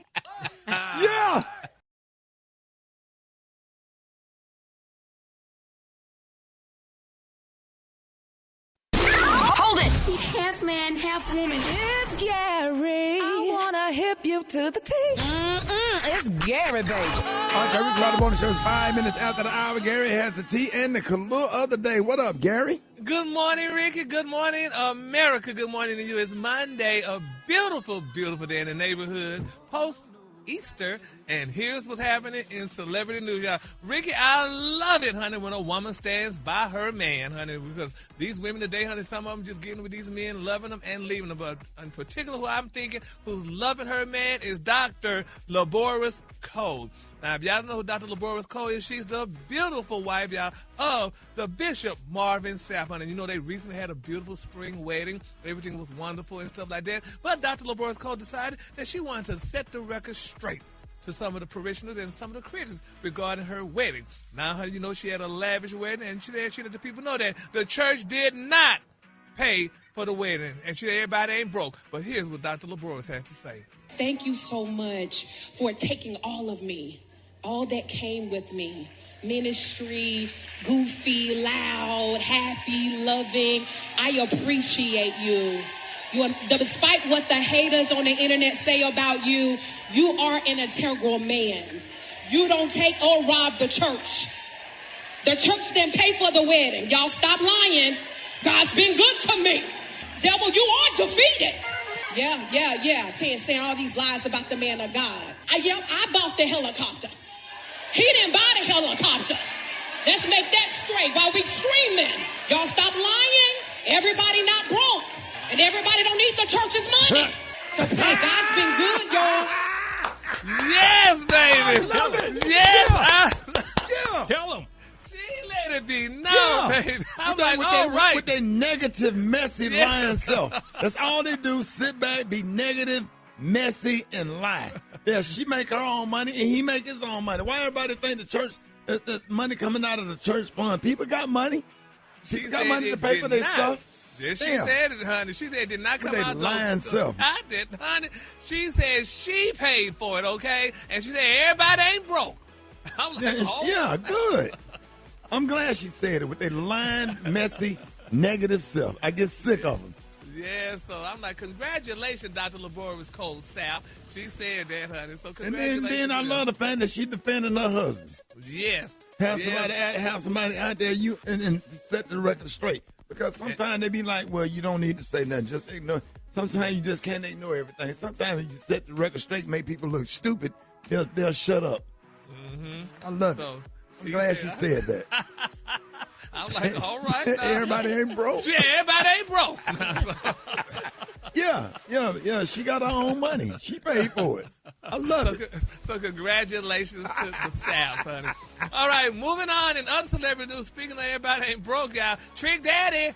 Speaker 16: Yeah.
Speaker 15: Hold it! Half man, half woman. It's Gary. I wanna hip you to the T. It's Gary, baby.
Speaker 16: All right, Gary, Friday morning show is 5 minutes after the hour. Gary has the tea and the color of the day. What up, Gary?
Speaker 13: Good morning, Ricky. Good morning, America. Good morning to you. It's Monday, a beautiful, beautiful day in the neighborhood. Post-Easter, and here's what's happening in celebrity news, y'all. Ricky, I love it, honey, when a woman stands by her man, honey, because these women today, honey, some of them just getting with these men, loving them and leaving them. But in particular, who I'm thinking who's loving her man is Dr. Laboris Cole. Now, if y'all don't know who Dr. Laboris Cole is, she's the beautiful wife, y'all, of the Bishop Marvin Sapp. And you know, they recently had a beautiful spring wedding. Everything was wonderful and stuff like that. But Dr. Laboris Cole decided that she wanted to set the record straight to some of the parishioners and some of the critics regarding her wedding. Now, you know, she had a lavish wedding, and she let the people know that the church did not pay for the wedding. And she said everybody ain't broke. But here's what Dr. Laboris had to say.
Speaker 5: Thank you so much for taking all of me, all that came with me. Ministry, goofy, loud, happy, loving. I appreciate you. Despite what the haters on the internet say about you, you are an integral man. You don't take or rob the church. The church didn't pay for the wedding. Y'all stop lying. God's been good to me. Devil, you are defeated. Yeah. Saying all these lies about the man of God. I bought the helicopter. He didn't buy the helicopter. Let's make that straight while we screaming. Y'all stop lying. Everybody not broke. And everybody don't need the church's money. So God's been good, y'all.
Speaker 13: Yes, baby.
Speaker 16: I love it.
Speaker 13: Yes.
Speaker 16: Yeah.
Speaker 7: Tell them.
Speaker 13: She let it be known, baby. I'm like, all right.
Speaker 16: With their negative, messy, lying self. That's all they do, sit back, be negative, messy, and lie. Yeah, she make her own money, and he make his own money. Why everybody think the church, the money coming out of the church fund? People got money. She got money to pay for their stuff.
Speaker 13: Yes, she said it, honey. She said it did not come out.
Speaker 16: Lying self.
Speaker 13: I did, honey. She said she paid for it, okay? And she said everybody ain't broke. I'm like,
Speaker 16: yeah, good. I'm glad she said it with their lying, messy, negative self. I get sick of them.
Speaker 13: Yeah, so I'm like, congratulations, Dr. Laboris Cole Sapp. She said that, honey. So
Speaker 16: And
Speaker 13: congratulations.
Speaker 16: then I love the fact that she defending her husband.
Speaker 13: Yes.
Speaker 16: Have somebody out there and set the record straight. Because sometimes they be like, well, you don't need to say nothing. Just ignore. Sometimes you just can't ignore everything. Sometimes if you set the record straight, make people look stupid, they'll shut up.
Speaker 13: Mm-hmm.
Speaker 16: I love it. I'm glad she said that.
Speaker 13: I'm like, all right.
Speaker 16: Everybody ain't broke.
Speaker 13: Yeah, everybody ain't broke.
Speaker 16: Yeah. She got her own money. She paid for it. I love it.
Speaker 13: So congratulations to the Sapps, honey. All right, moving on. In other celebrity news, speaking of everybody ain't broke, y'all, Trick Daddy.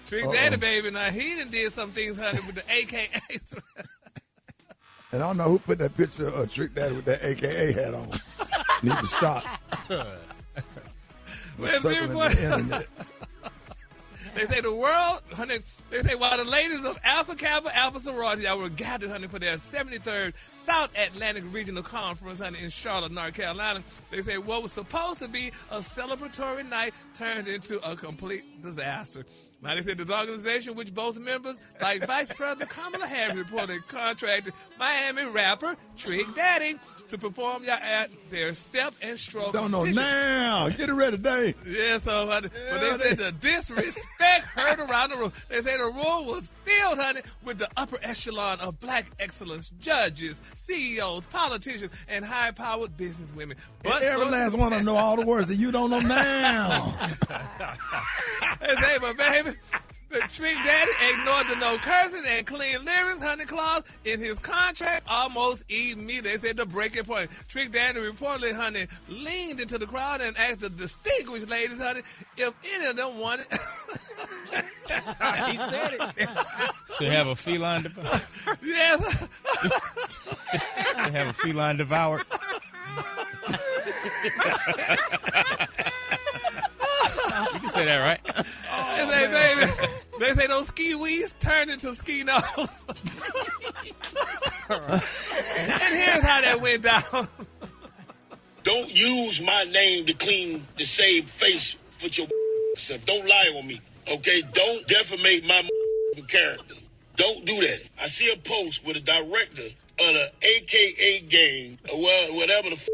Speaker 13: Trick Daddy, baby. Now, he done did some things, honey, with the AKAs.
Speaker 16: And I don't know who put that picture of Trick Daddy with that AKA hat on. Need to stop.
Speaker 13: They say the world, honey, they say while the ladies of Alpha Kappa Alpha Sorority, y'all were gathered, honey, for their 73rd South Atlantic Regional Conference, honey, in Charlotte, North Carolina. They say what was supposed to be a celebratory night turned into a complete disaster. Now, they said this organization, which boasts members like Vice President Kamala Harris, reported contracted Miami rapper Trick Daddy to perform at their step and stroke
Speaker 16: Don't know
Speaker 13: competition.
Speaker 16: now. Get it ready, Dave.
Speaker 13: Yeah, so, honey, but they said the disrespect heard around the room. They said the room was filled, honey, with the upper echelon of black excellence, judges, CEOs, politicians, and high-powered businesswomen. But
Speaker 16: every last one of them know all the words that you don't know now.
Speaker 13: They say, but baby, the Trick Daddy ignored the no cursing and clean lyrics, honey, clause in his contract almost immediately. They said the breaking point. Trick Daddy reportedly, honey, leaned into the crowd and asked the distinguished ladies, honey, if any of them wanted.
Speaker 7: He said it. To have a feline devoured.
Speaker 13: Yes.
Speaker 7: To have a feline devoured. You can say that, right?
Speaker 13: They say, baby, they say those ski weeds turned into ski nose. And here's how that went down.
Speaker 11: Don't use my name to clean the save face for your self. Don't lie on me, okay? Don't defamate my character. Don't do that. I see a post with a director of the AKA game, or whatever the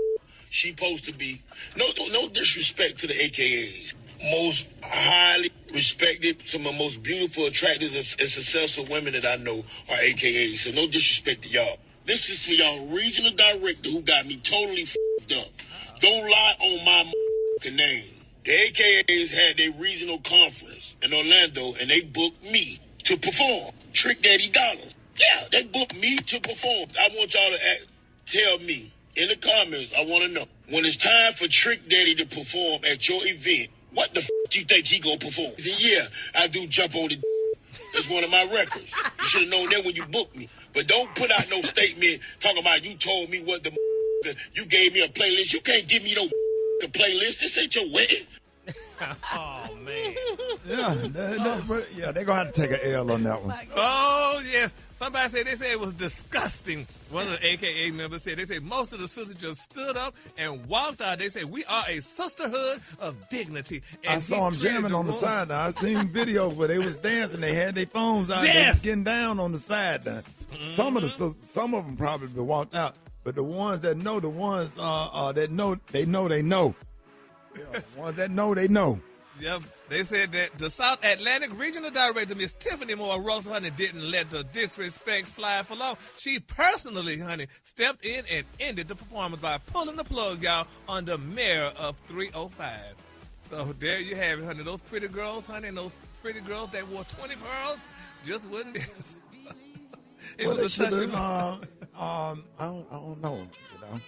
Speaker 11: she supposed to be. No disrespect to the AKAs. Most highly respected, some of the most beautiful, attractive, and successful women that I know are AKAs. So no disrespect to y'all. This is for y'all regional director who got me totally f***ed up. Don't lie on my name. The AKAs had their regional conference in Orlando, and they booked me to perform. Trick Daddy Dollars. Yeah, they booked me to perform. I want y'all to tell me in the comments, I want to know, when it's time for Trick Daddy to perform at your event, what the do you think he gonna perform? He said, yeah, I do jump on the That's one of my records. You should have known that when you booked me. But don't put out no statement talking about you told me what the you gave me a playlist. You can't give me no the playlist. This ain't your wedding.
Speaker 13: Oh, man.
Speaker 16: Yeah, they're going to have to take an L on that one.
Speaker 13: Oh, yes. Somebody said, they said it was disgusting. One of the AKA members said, they said most of the sisters just stood up and walked out. They said, we are a sisterhood of dignity. And
Speaker 16: I saw them jamming on the side now. I seen videos where they was dancing. They had their phones out. They was getting down on the side now. Some of them probably walked out. But the ones that know, the ones that know, they know. Yeah, the ones that know, they know.
Speaker 13: Yep. They said that the South Atlantic Regional Director, Miss Tiffany Moore Ross, honey, didn't let the disrespect fly for long. She personally, honey, stepped in and ended the performance by pulling the plug, y'all, on the mayor of 305. So there you have it, honey. Those pretty girls, honey, and those pretty girls that wore 20 pearls just wouldn't dance. It was a touching.
Speaker 16: I don't know, you know.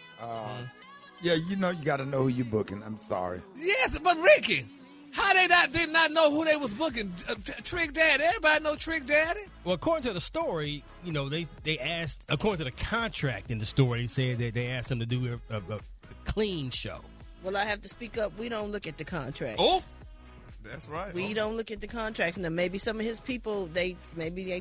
Speaker 16: Yeah, you know, you got to know who you're booking. I'm sorry.
Speaker 13: Yes, but Ricky, how did not know who they was booking? Trick Daddy. Everybody know Trick Daddy.
Speaker 7: Well, according to the story, you know, they asked, according to the contract in the story, they said that they asked them to do a clean show.
Speaker 9: Well, I have to speak up. We don't look at the contract.
Speaker 13: Oh, that's right.
Speaker 9: We don't look at the contracts. Now, maybe some of his people, they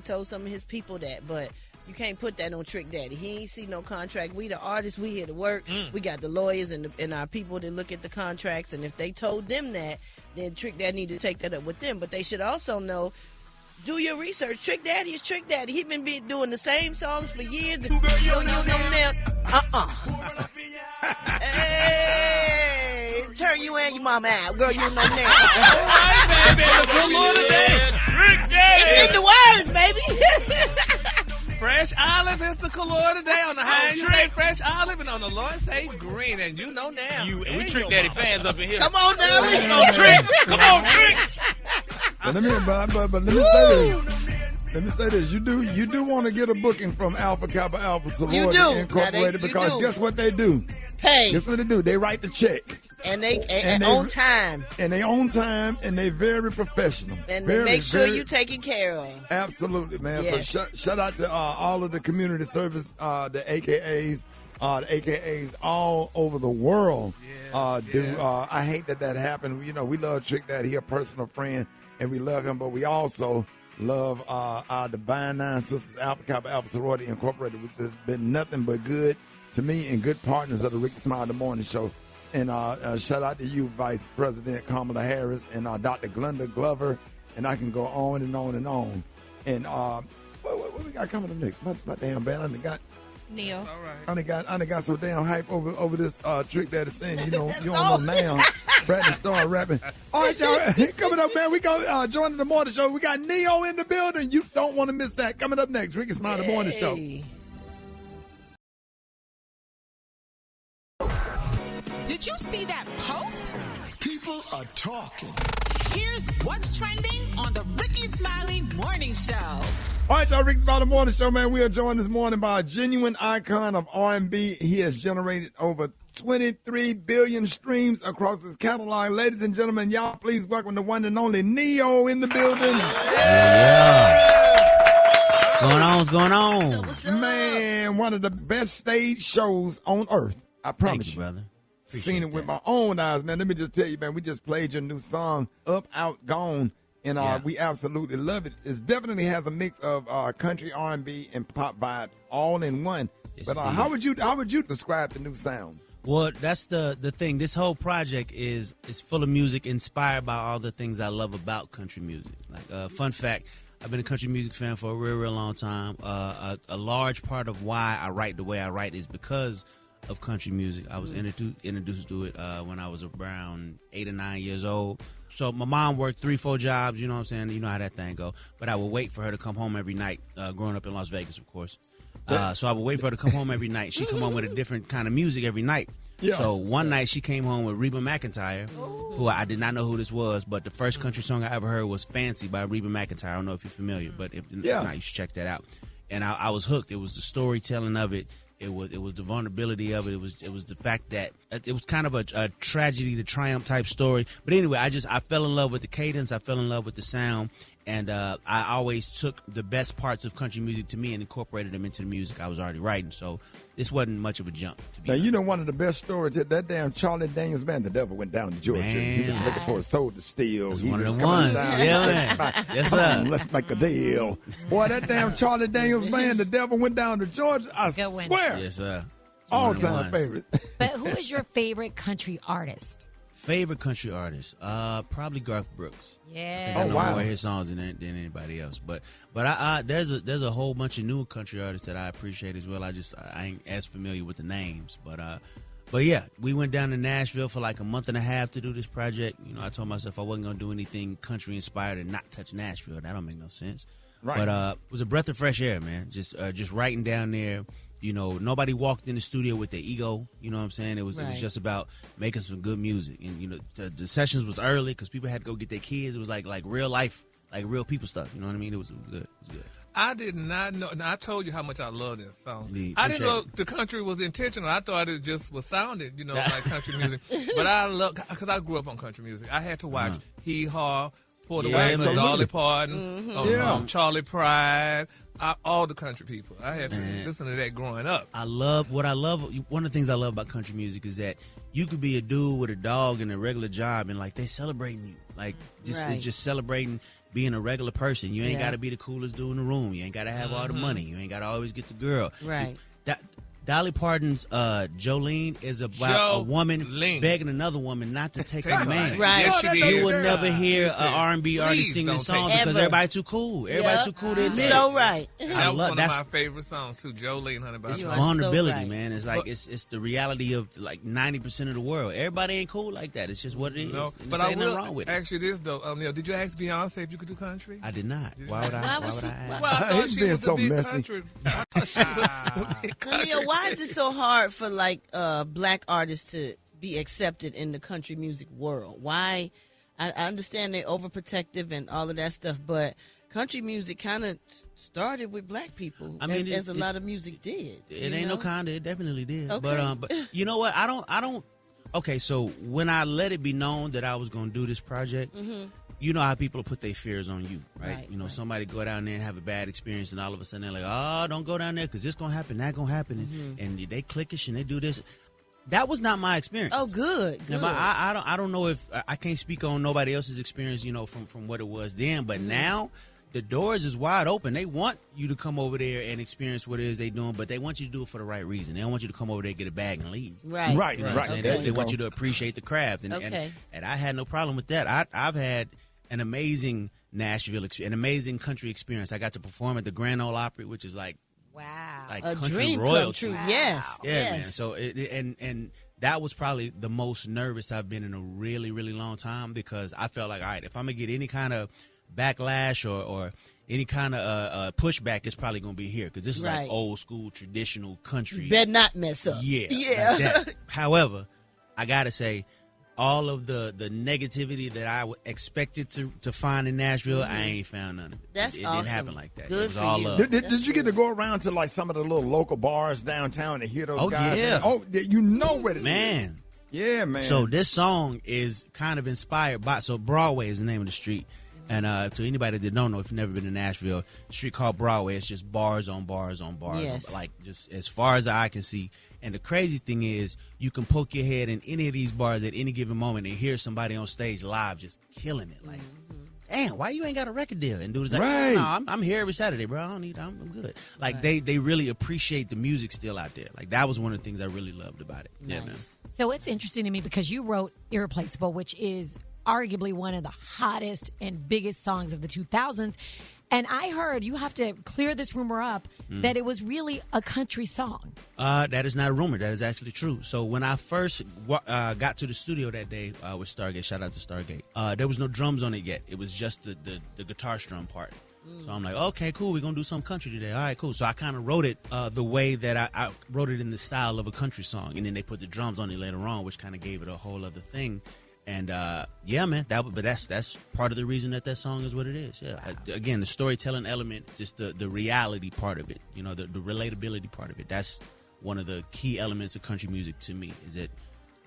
Speaker 9: told some of his people that, but you can't put that on Trick Daddy. He ain't see no contract. We the artists, we here to work. We got the lawyers and our people that look at the contracts, and if they told them that, then Trick Daddy need to take that up with them. But they should also know, do your research. Trick Daddy is Trick Daddy. He been doing the same songs for years. You don't know now. Hey, turn you and your mama out. Girl, you don't know now.
Speaker 13: All right, baby. The color today. Trick Daddy.
Speaker 9: It's in the words, baby.
Speaker 13: Fresh olive is the color today. On the high end, you say fresh olive, and on the low end, say green. And you know now.
Speaker 12: And we Trick Daddy fans up in here.
Speaker 9: Come on now.
Speaker 12: Come on, Trick. Come on, Trick.
Speaker 16: But let me say this. You do want to get a booking from Alpha Kappa Alpha Sorority Incorporated, because guess what they do?
Speaker 9: Hey.
Speaker 16: Guess what they do? They write the check.
Speaker 9: And they on time.
Speaker 16: And they on time, and they very professional.
Speaker 9: And they make sure you taken care of.
Speaker 16: Absolutely, man.
Speaker 9: Yes.
Speaker 16: So shout out to all of the community service, the AKAs all over the world. I hate that happened. You know, we love Trick Daddy. He a personal friend, and we love him, but we also love our Divine Nine Sisters, Alpha Kappa Alpha Sorority Incorporated, which has been nothing but good to me and good partners of the Rickey Smiley Morning Show. And shout out to you, Vice President Kamala Harris, and Dr. Glenda Glover, and I can go on and on and on. And what we got coming up next? My damn band, I got
Speaker 9: Neil.
Speaker 13: All right.
Speaker 16: I got so damn hype over this Trick Daddy saying you don't know now. Brat started rapping. All right, y'all, coming up, man. We go joining the morning show. We got Neo in the building. You don't want to miss that. Coming up next, Rickey Smiley Morning Show.
Speaker 3: Did you see that post?
Speaker 2: People are talking.
Speaker 3: Here's what's trending on the Rickey Smiley Morning Show.
Speaker 16: All right, y'all, Rickey Smiley Morning Show, man. We are joined this morning by a genuine icon of R&B. He has generated over 23 billion streams across his catalog. Ladies and gentlemen, y'all, please welcome the one and only Neo in the building.
Speaker 6: What's going on?
Speaker 16: Man, one of the best stage shows on earth. I promise
Speaker 6: Thank you, brother.
Speaker 16: Seen it with my own eyes, man. Let me just tell you, man, we just played your new song, Up, Out, Gone. and we absolutely love it. It definitely has a mix of country, R&B, and pop vibes all in one.
Speaker 6: Yes,
Speaker 16: But how would you describe the new sound?
Speaker 6: Well, that's the thing. This whole project is full of music inspired by all the things I love about country music. Like, fun fact, I've been a country music fan for a real long time. A large part of why I write the way I write is because of country music. I was introduced to it when I was around 8 or 9 years old. So my mom worked 3-4 jobs, you know what I'm saying? You know how that thing go. But I would wait for her to come home every night, growing up in Las Vegas, of course. So I would wait for her to come home every night. She'd come home with a different kind of music every night.
Speaker 16: Yeah.
Speaker 6: So one night she came home with Reba McEntire, who I did not know who this was, but the first country song I ever heard was Fancy by Reba McEntire. I don't know if you're familiar, but if not, you should check that out. And I was hooked. It was the storytelling of it. It was the vulnerability of it. It was the fact that it was kind of a tragedy to triumph type story. But anyway, I fell in love with the cadence. I fell in love with the sound. And I always took the best parts of country music to me and incorporated them into the music I was already writing. So this wasn't much of a jump. To be
Speaker 16: Now,
Speaker 6: honest.
Speaker 16: you know one of the best stories, that damn Charlie Daniels band, the devil went down to Georgia. He was looking for a soul to steal.
Speaker 6: That's
Speaker 16: He
Speaker 6: one of
Speaker 16: was
Speaker 6: the
Speaker 16: coming
Speaker 6: ones.
Speaker 16: down.
Speaker 6: Yeah, man. Yes,
Speaker 16: Come
Speaker 6: sir.
Speaker 16: on, let's make a deal. Boy, that damn Charlie Daniels band, the devil went down to Georgia. I
Speaker 4: Good one.
Speaker 16: swear.
Speaker 6: Yes, sir. It's
Speaker 16: All
Speaker 6: one of the
Speaker 16: time
Speaker 6: ones.
Speaker 16: favorite.
Speaker 4: But who is your favorite country artist?
Speaker 6: Favorite country artist? Probably Garth Brooks. I
Speaker 4: Yeah.
Speaker 6: think I know more of his songs than anybody else. But there's a whole bunch of new country artists that I appreciate as well. I ain't as familiar with the names. But yeah, we went down to Nashville for like a month and a half to do this project. You know, I told myself I wasn't gonna do anything country inspired and not touch Nashville. That don't make no sense.
Speaker 16: Right.
Speaker 6: But it was a breath of fresh air, man. Just writing down there. You know, nobody walked in the studio with their ego. You know what I'm saying? It was just about making some good music. And, you know, the sessions was early because people had to go get their kids. It was like real life, like real people stuff. You know what I mean? It was good. It was good.
Speaker 13: I did not know. Now, I told you how much I love this song.
Speaker 6: Indeed.
Speaker 13: I didn't know the country was intentional. I thought it just was sounded, like country music. But I love, because I grew up on country music. I had to watch Hee Haw, Pour the Wagon, Dolly Parton, Charlie Pride, all the country people. I had to listen to that growing up.
Speaker 6: One of the things I love about country music is that you could be a dude with a dog and a regular job and like they celebrating you. Like it's just celebrating being a regular person. You ain't got to be the coolest dude in the room. You ain't got to have all the money. You ain't got to always get the girl.
Speaker 9: Right.
Speaker 6: Dolly Parton's Jolene is about a woman begging another woman not to take a man.
Speaker 9: Right.
Speaker 13: Yes, she did.
Speaker 6: You would never hear an R&B artist sing this song because everybody too cool. Everybody too cool to admit.
Speaker 9: So right.
Speaker 13: That was one of my favorite songs too, Jolene, honey.
Speaker 6: It's vulnerability, man. It's like it's the reality of like 90% of the world. Everybody ain't cool like that. It's just what it is.
Speaker 13: No,
Speaker 6: And
Speaker 13: but
Speaker 6: there's
Speaker 13: I
Speaker 6: ain't nothing
Speaker 13: will
Speaker 6: wrong with it.
Speaker 13: ask you this though. Did you ask Beyonce if you could do country?
Speaker 6: I did not. Why would I ask?
Speaker 13: Well, I thought
Speaker 16: He's
Speaker 13: she
Speaker 16: being
Speaker 13: was
Speaker 16: so
Speaker 13: a big
Speaker 16: messy.
Speaker 13: country. I thought she was a big country.
Speaker 9: Why is it so hard for black artists to be accepted in the country music world? Why? I understand they're overprotective and all of that stuff, but country music kind of started with black people.
Speaker 6: I mean,
Speaker 9: as a lot of music did.
Speaker 6: It ain't no kinda. It definitely did.
Speaker 9: Okay.
Speaker 6: But you know what? I don't. Okay, so when I let it be known that I was gonna do this project, you know how people put their fears on you, right? Somebody go down there and have a bad experience, and all of a sudden they're like, "Oh, don't go down there because this gonna happen, that gonna happen," and they clickish and they do this. That was not my experience.
Speaker 9: Oh, good.
Speaker 6: Now, I don't know if I can't speak on nobody else's experience, from what it was then, but now the doors is wide open. They want you to come over there and experience what it is they doing, but they want you to do it for the right reason. They don't want you to come over there, get a bag, and leave.
Speaker 9: Right.
Speaker 16: Right.
Speaker 6: You know what I'm saying?
Speaker 16: Okay.
Speaker 6: They want you to appreciate the craft, and I had no problem with that. I've had an amazing Nashville, an amazing country experience. I got to perform at the Grand Ole Opry, which is like
Speaker 9: a
Speaker 6: country
Speaker 9: dream
Speaker 6: royalty.
Speaker 9: come true. Yes.
Speaker 6: Yeah,
Speaker 9: yes.
Speaker 6: man. So and that was probably the most nervous I've been in a really, really long time because I felt like, all right, if I'm gonna get any kind of backlash or any kind of pushback, it's probably gonna be here because this is like old school traditional country.
Speaker 9: You better not mess up.
Speaker 6: Yeah.
Speaker 9: Yeah.
Speaker 6: Like that. However, I gotta say, all of the negativity that I expected to find in Nashville, I ain't found none of it.
Speaker 9: That's
Speaker 6: it
Speaker 9: awesome.
Speaker 6: didn't happen like that.
Speaker 9: Good
Speaker 6: it was
Speaker 9: for
Speaker 6: all
Speaker 9: you.
Speaker 6: love.
Speaker 16: Did you get to go around to like some of the little local bars downtown and hear those guys?
Speaker 6: Yeah.
Speaker 16: Oh, you know what it is.
Speaker 6: Man.
Speaker 16: Yeah, man.
Speaker 6: So this song is kind of inspired by, so Broadway is the name of the street. And to anybody that don't know, if you've never been to Nashville, a street called Broadway, it's just bars on bars on bars.
Speaker 9: Yes.
Speaker 6: Like just as far as the eye can see. And the crazy thing is you can poke your head in any of these bars at any given moment and hear somebody on stage live just killing it. Like damn, why you ain't got a record deal? And dude's like,
Speaker 16: Right.
Speaker 6: no, I'm here every Saturday, bro. I don't need, I'm good. Like they really appreciate the music still out there. Like that was one of the things I really loved about it. Yeah, man.
Speaker 4: So it's interesting to me because you wrote Irreplaceable, which is arguably one of the hottest and biggest songs of the 2000s. And I heard, you have to clear this rumor up, that it was really a country song.
Speaker 6: That is not a rumor. That is actually true. So when I first got to the studio that day with Stargate, shout out to Stargate, there was no drums on it yet. It was just the guitar strum part. So I'm like, okay, cool. We're going to do some country today. All right, cool. So I kind of wrote it the way that I wrote it in the style of a country song. And then they put the drums on it later on, which kind of gave it a whole other thing. And yeah, man, that's part of the reason that song is what it is. Yeah, again, the storytelling element, just the reality part of it, you know, the relatability part of it. That's one of the key elements of country music to me. Is that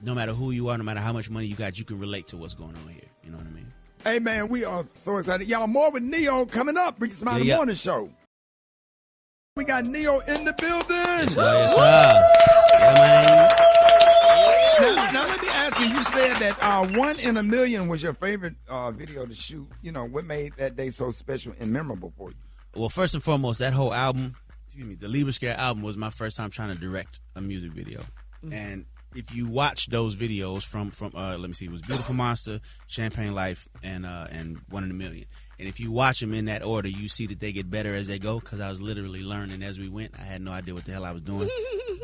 Speaker 6: no matter who you are, no matter how much money you got, you can relate to what's going on here. You know what I mean?
Speaker 16: Hey, man, we are so excited. Y'all, more with Neo coming up. Rickey Smiley Morning Show. We got Neo in the building.
Speaker 6: Yes, sir. Yeah, man.
Speaker 16: Now, let me ask you. You said that 1 in a Million was your favorite video to shoot. You know, what made that day so special and memorable for you?
Speaker 6: Well, first and foremost, that whole album, the Lieber Scare album, was my first time trying to direct a music video. And if you watch those videos from let me see, it was Beautiful Monster, Champagne Life, and 1 in a Million. And if you watch them in that order, you see that they get better as they go, because I was literally learning as we went. I had no idea what the hell I was doing.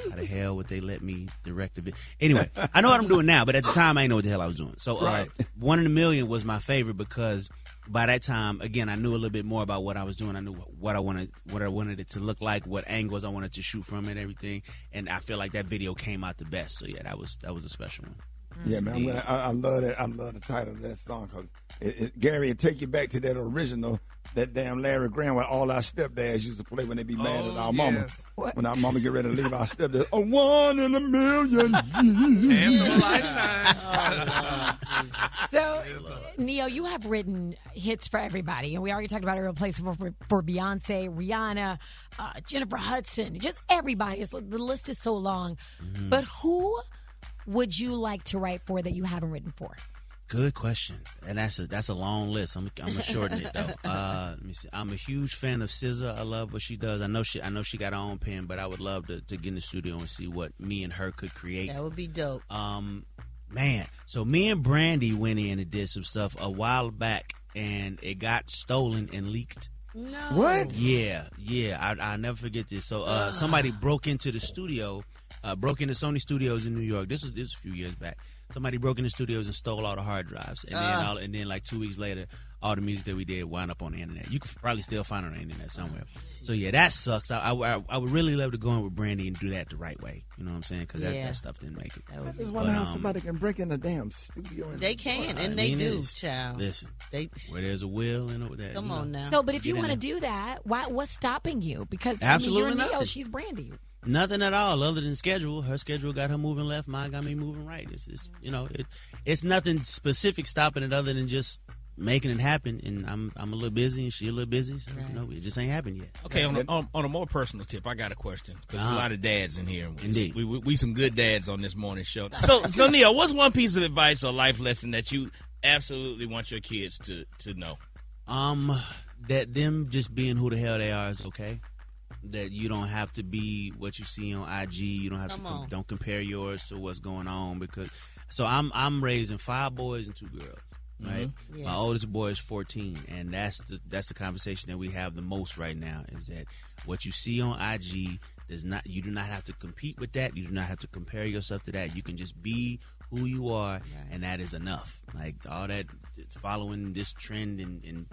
Speaker 6: How the hell would they let me direct a video? Anyway, I know what I'm doing now, but at the time, I didn't know what the hell I was doing. So 1 in a Million was my favorite because by that time, again, I knew a little bit more about what I was doing. I knew what I wanted it to look like, what angles I wanted to shoot from it, everything. And I feel like that video came out the best. So yeah, that was a special one.
Speaker 16: Yeah, man, I love that. I love the title of that song because Gary, it take you back to that original, that damn Larry Graham where all our stepdads used to play when they be mad at our mama. When our mama get ready to leave, our stepdad, 1 in a million.
Speaker 13: Chance of a lifetime.
Speaker 4: So, Neo, you have written hits for everybody, and we already talked about Irreplaceable for Beyonce, Rihanna, Jennifer Hudson, just everybody. The list is so long. But who would you like to write for that you haven't written for?
Speaker 6: Good question, and that's a long list. I'm gonna shorten it though. Let me see. I'm a huge fan of SZA. I love what she does. I know she got her own pen, but I would love to get in the studio and see what me and her could create.
Speaker 9: That would be dope.
Speaker 6: Man, so me and Brandy went in and did some stuff a while back, and it got stolen and leaked.
Speaker 9: No.
Speaker 16: What?
Speaker 6: Yeah. I'll never forget this. So somebody broke into the studio, broke into Sony Studios in New York. This was a few years back. Somebody broke into the studios and stole all the hard drives, and then like 2 weeks later, all the music that we did wound up on the internet. You could probably still find it on the internet somewhere. So yeah, that sucks. I would really love to go in with Brandy and do that the right way. You know what I'm saying? Because that stuff didn't make it.
Speaker 16: I just wonder how somebody can break in a damn studio.
Speaker 9: They can, and they do, child.
Speaker 6: Listen, where there's a will,
Speaker 9: come on now.
Speaker 4: So, but if you want to do that, what's stopping you? Because
Speaker 6: absolutely
Speaker 4: you're Neo,
Speaker 6: nothing.
Speaker 4: she's Brandy.
Speaker 6: Nothing at all, other than schedule. Her schedule got her moving left, mine got me moving right. It's nothing specific stopping it other than just making it happen. And I'm a little busy, and she a little busy, so it just ain't happened yet.
Speaker 12: Okay, on a more personal tip, I got a question because a lot of dads in here.
Speaker 6: Indeed,
Speaker 12: we some good dads on this morning show. So Neil, what's one piece of advice or life lesson that you absolutely want your kids to know?
Speaker 6: That them just being who the hell they are is okay. That you don't have to be what you see on IG. You don't have don't compare yours to what's going on because. So I'm raising 5 boys and 2 girls. Right,
Speaker 9: Yes.
Speaker 6: My oldest boy is 14, and that's the conversation that we have the most right now. Is that what you see on IG you do not have to compete with that. You do not have to compare yourself to that. You can just be who you are, and that is enough. Like all that following this trend and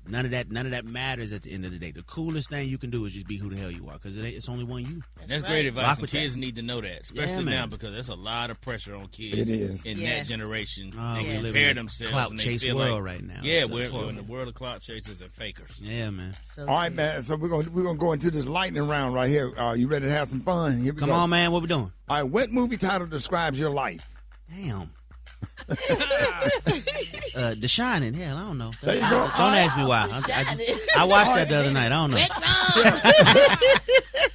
Speaker 6: none of that matters at the end of the day. The coolest thing you can do is just be who the hell you are, because it's only one you.
Speaker 12: That's great advice. And kids need to know that, especially now, because there's a lot of pressure on kids in that generation. They compare themselves.
Speaker 6: Clout
Speaker 12: and
Speaker 6: chase
Speaker 12: feel
Speaker 6: world
Speaker 12: like,
Speaker 6: right now.
Speaker 12: Yeah, we're in the world of clout chasers and fakers.
Speaker 6: Yeah, man.
Speaker 16: All right, man. So we're gonna go into this lightning round right here. You ready to have some fun? Here we
Speaker 6: Come
Speaker 16: go.
Speaker 6: on, man. What we doing?
Speaker 16: All right. What movie title describes your life?
Speaker 6: Damn. The Shining. Hell, I don't know.
Speaker 16: There you go.
Speaker 6: Don't ask me why. I watched that the other night. I don't know.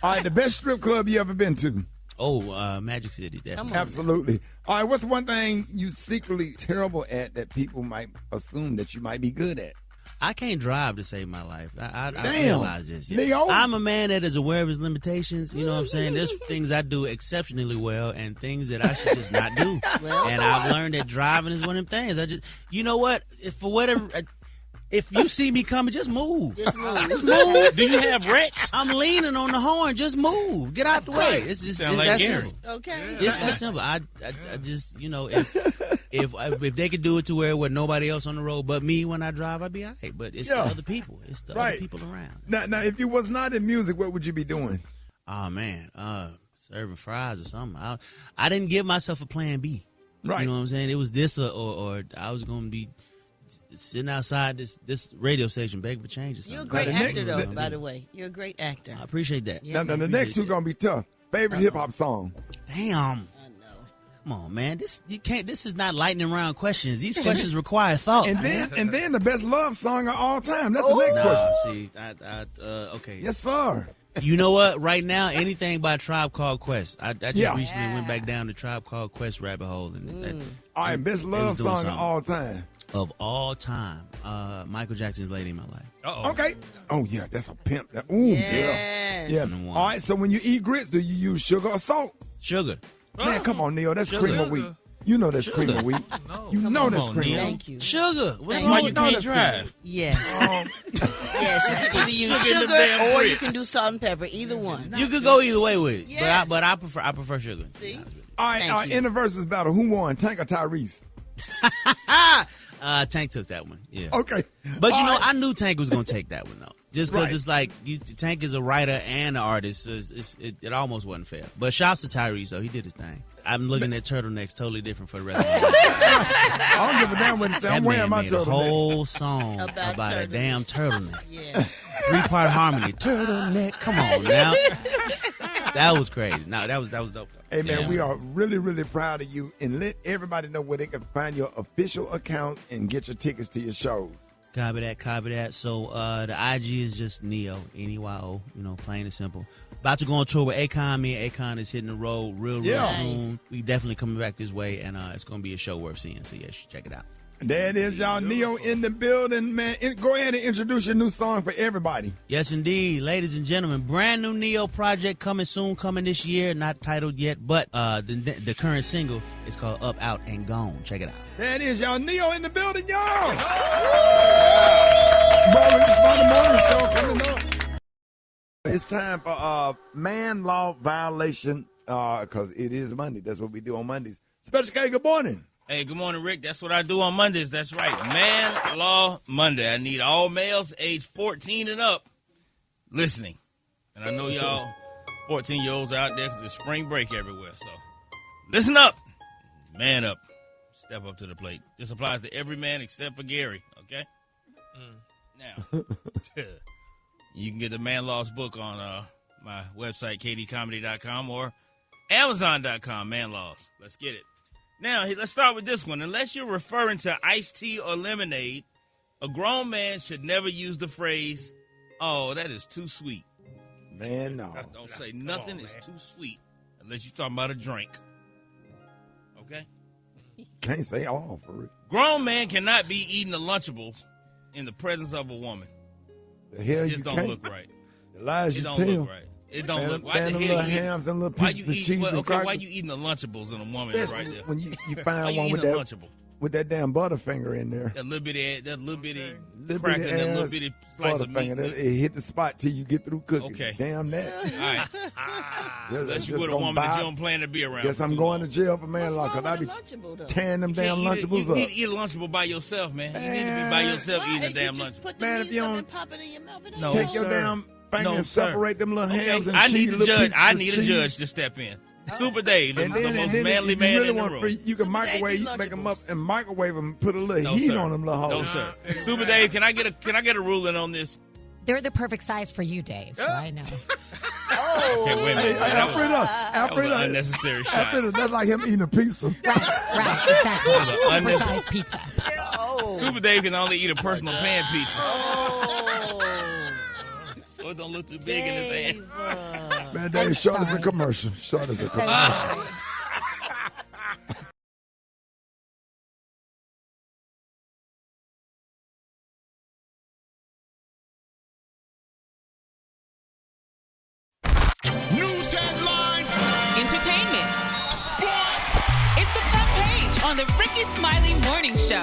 Speaker 16: All right. The best strip club you ever been to?
Speaker 6: Oh, Magic City. Definitely.
Speaker 16: Absolutely. All right. What's one thing you secretly terrible at that people might assume that you might be good at?
Speaker 6: I can't drive to save my life. I
Speaker 16: Damn.
Speaker 6: realize this.
Speaker 16: Neo.
Speaker 6: I'm a man that is aware of his limitations. You know what I'm saying? There's things I do exceptionally well and things that I should just not do. And I've learned that driving is one of them things. You know what? If you see me coming, just move.
Speaker 9: Just move.
Speaker 6: Just move.
Speaker 12: Do you have wrecks?
Speaker 6: I'm leaning on the horn. Just move. Get out the way. It's
Speaker 12: Sound like
Speaker 6: that
Speaker 12: Gary.
Speaker 6: simple.
Speaker 9: Okay.
Speaker 6: It's that simple. I just, if they could do it to where with nobody else on the road but me when I drive, I'd be all right. But it's the other people. It's the other people around.
Speaker 16: Now, if you was not in music, what would you be doing?
Speaker 6: Oh man, serving fries or something. I didn't give myself a plan B.
Speaker 16: Right.
Speaker 6: You know what I'm saying? It was this or I was going to be sitting outside this radio station begging for change or something.
Speaker 9: You're a great actor, though, by the way. You're a great actor.
Speaker 6: I appreciate that.
Speaker 16: Now the next two going to be tough. Favorite hip-hop song?
Speaker 6: Damn. Come on, man. This is not lightning round questions. These questions require thought.
Speaker 16: And then the best love song of all time. That's the next question.
Speaker 6: See, okay.
Speaker 16: Yes, sir.
Speaker 6: You know what? Right now, anything by Tribe Called Quest. I just recently went back down the Tribe Called Quest rabbit hole. And
Speaker 16: all right, best love song of all time.
Speaker 6: Of all time, Michael Jackson's "Lady in My Life."
Speaker 16: Okay. Oh yeah, that's a pimp. Ooh, yeah. All right. So when you eat grits, do you use sugar or salt?
Speaker 6: Sugar.
Speaker 16: Man, come on, Neil. That's
Speaker 6: Sugar.
Speaker 16: cream of wheat. You know that's cream of wheat. You know that's cream.
Speaker 9: Thank you.
Speaker 6: Sugar.
Speaker 12: That's why you can't drive.
Speaker 9: Yes. Yes, you can either use sugar or you can do salt and pepper. Either one.
Speaker 6: You could go either way with it.
Speaker 9: Yes.
Speaker 6: But I prefer sugar.
Speaker 9: See?
Speaker 16: All right. In the versus battle, who won, Tank or Tyrese?
Speaker 6: Tank took that one. Yeah.
Speaker 16: Okay.
Speaker 6: But I knew Tank was gonna take that one though. Just because it's like Tank is a writer and an artist, so it almost wasn't fair. But shouts to Tyrese though, he did his thing. I'm looking at turtlenecks totally different for the rest of my life.
Speaker 16: I don't give a damn what it says. I'm wearing my
Speaker 6: turtleneck. A whole song about a damn turtleneck. Yeah. 3-part harmony. Turtleneck. Come on now. That was crazy. No, that was dope.
Speaker 16: Hey man, we are really, really proud of you, and let everybody know where they can find your official account and get your tickets to your shows.
Speaker 6: Copy that. So the IG is just Neo, N-E-Y-O, plain and simple. About to go on tour with Akon. Me and Akon is hitting the road real soon. We definitely coming back this way, and it's going to be a show worth seeing. So, yes, check it out.
Speaker 16: There it is, y'all. Neo in the building, man. Go ahead and introduce your new song for everybody.
Speaker 6: Yes, indeed. Ladies and gentlemen, brand new Neo project coming soon, coming this year. Not titled yet, but the current single is called Up, Out, and Gone. Check it out.
Speaker 16: There it is, y'all. Neo in the building, y'all. Morning show coming up. It's time for man law violation because it is Monday. That's what we do on Mondays. Special K, good morning.
Speaker 12: Hey, good morning, Rick. That's what I do on Mondays. That's right. Man Law Monday. I need all males age 14 and up listening. And I know y'all 14-year-olds out there because it's spring break everywhere. So listen up. Man up. Step up to the plate. This applies to every man except for Gary, okay? Now, you can get the Man Law's book on my website, kdcomedy.com or amazon.com, Man Laws. Let's get it. Now, let's start with this one. Unless you're referring to iced tea or lemonade, a grown man should never use the phrase, "Oh, that is too sweet."
Speaker 16: Man, no.
Speaker 12: Don't say nothing is too sweet unless you're talking about a drink. Okay?
Speaker 16: Can't say all for it.
Speaker 12: Grown man cannot be eating the Lunchables in the presence of a woman.
Speaker 16: The hell
Speaker 12: it just
Speaker 16: you
Speaker 12: don't
Speaker 16: can't.
Speaker 12: look right.
Speaker 16: The lies you
Speaker 12: don't
Speaker 16: tell.
Speaker 12: look right. It don't look. Why the hell
Speaker 16: little
Speaker 12: you eating?
Speaker 16: hams and little pieces of cheese and crackers?
Speaker 12: Why you eating the Lunchables and a woman is right there?
Speaker 16: When you find one with that damn Butterfinger in there.
Speaker 12: That little bitty cracker, that little bitty slice of meat.
Speaker 16: It hit the spot till you get through cooking.
Speaker 12: Okay.
Speaker 16: Damn that.
Speaker 12: All right. Unless you with a woman that you don't plan to be around.
Speaker 16: Guess I'm going to jail for man law because I be tearing them damn Lunchables up.
Speaker 12: You need to eat a Lunchable by yourself, man. You need to be by yourself eating a damn Lunchable.
Speaker 16: Man, if you don't
Speaker 12: no,
Speaker 16: take your damn finger and separate them little hams and
Speaker 12: I
Speaker 16: cheese.
Speaker 12: I need a judge to step in. Super Dave, the most manly man in the room.
Speaker 16: You can microwave, you can make them up and microwave them, put a little heat on them little hoes.
Speaker 12: No, sir. Super Dave, can I get a ruling on this?
Speaker 4: They're the perfect size for you, Dave, so I know.
Speaker 12: Okay, wait a minute. That was an unnecessary shot.
Speaker 16: That's like him eating a pizza.
Speaker 4: Right, exactly. Super-sized pizza.
Speaker 12: Super Dave can only eat a personal pan pizza. So it don't look too big in his hand.
Speaker 16: Man, Dave, short as a commercial. Short as a commercial.
Speaker 3: on the Rickey Smiley Morning Show.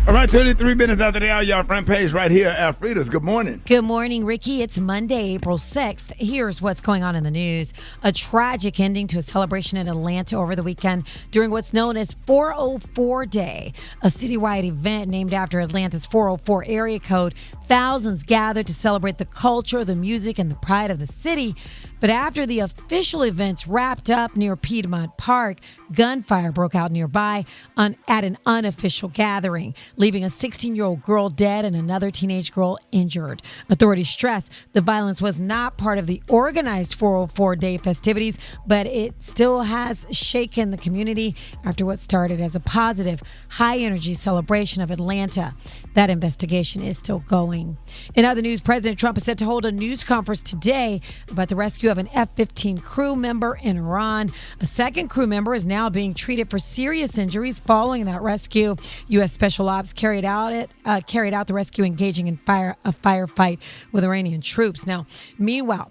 Speaker 16: All right, 33 minutes after the hour, y'all front page right here at Frida's. Good morning.
Speaker 4: Good morning, Ricky. It's Monday, April 6th. Here's what's going on in the news. A tragic ending to a celebration in Atlanta over the weekend during what's known as 404 Day, a citywide event named after Atlanta's 404 area code. Thousands gathered to celebrate the culture, the music, and the pride of the city. But after the official events wrapped up near Piedmont Park, gunfire broke out nearby at an unofficial gathering, leaving a 16-year-old girl dead and another teenage girl injured. Authorities stress the violence was not part of the organized 404 Day festivities, but it still has shaken the community after what started as a positive, high-energy celebration of Atlanta. That investigation is still going. In other news, President Trump is set to hold a news conference today about the rescue of an F-15 crew member in Iran. A second crew member is now being treated for serious injuries following that rescue. U.S. Special Ops carried out the rescue, engaging in a firefight with Iranian troops. Now, meanwhile,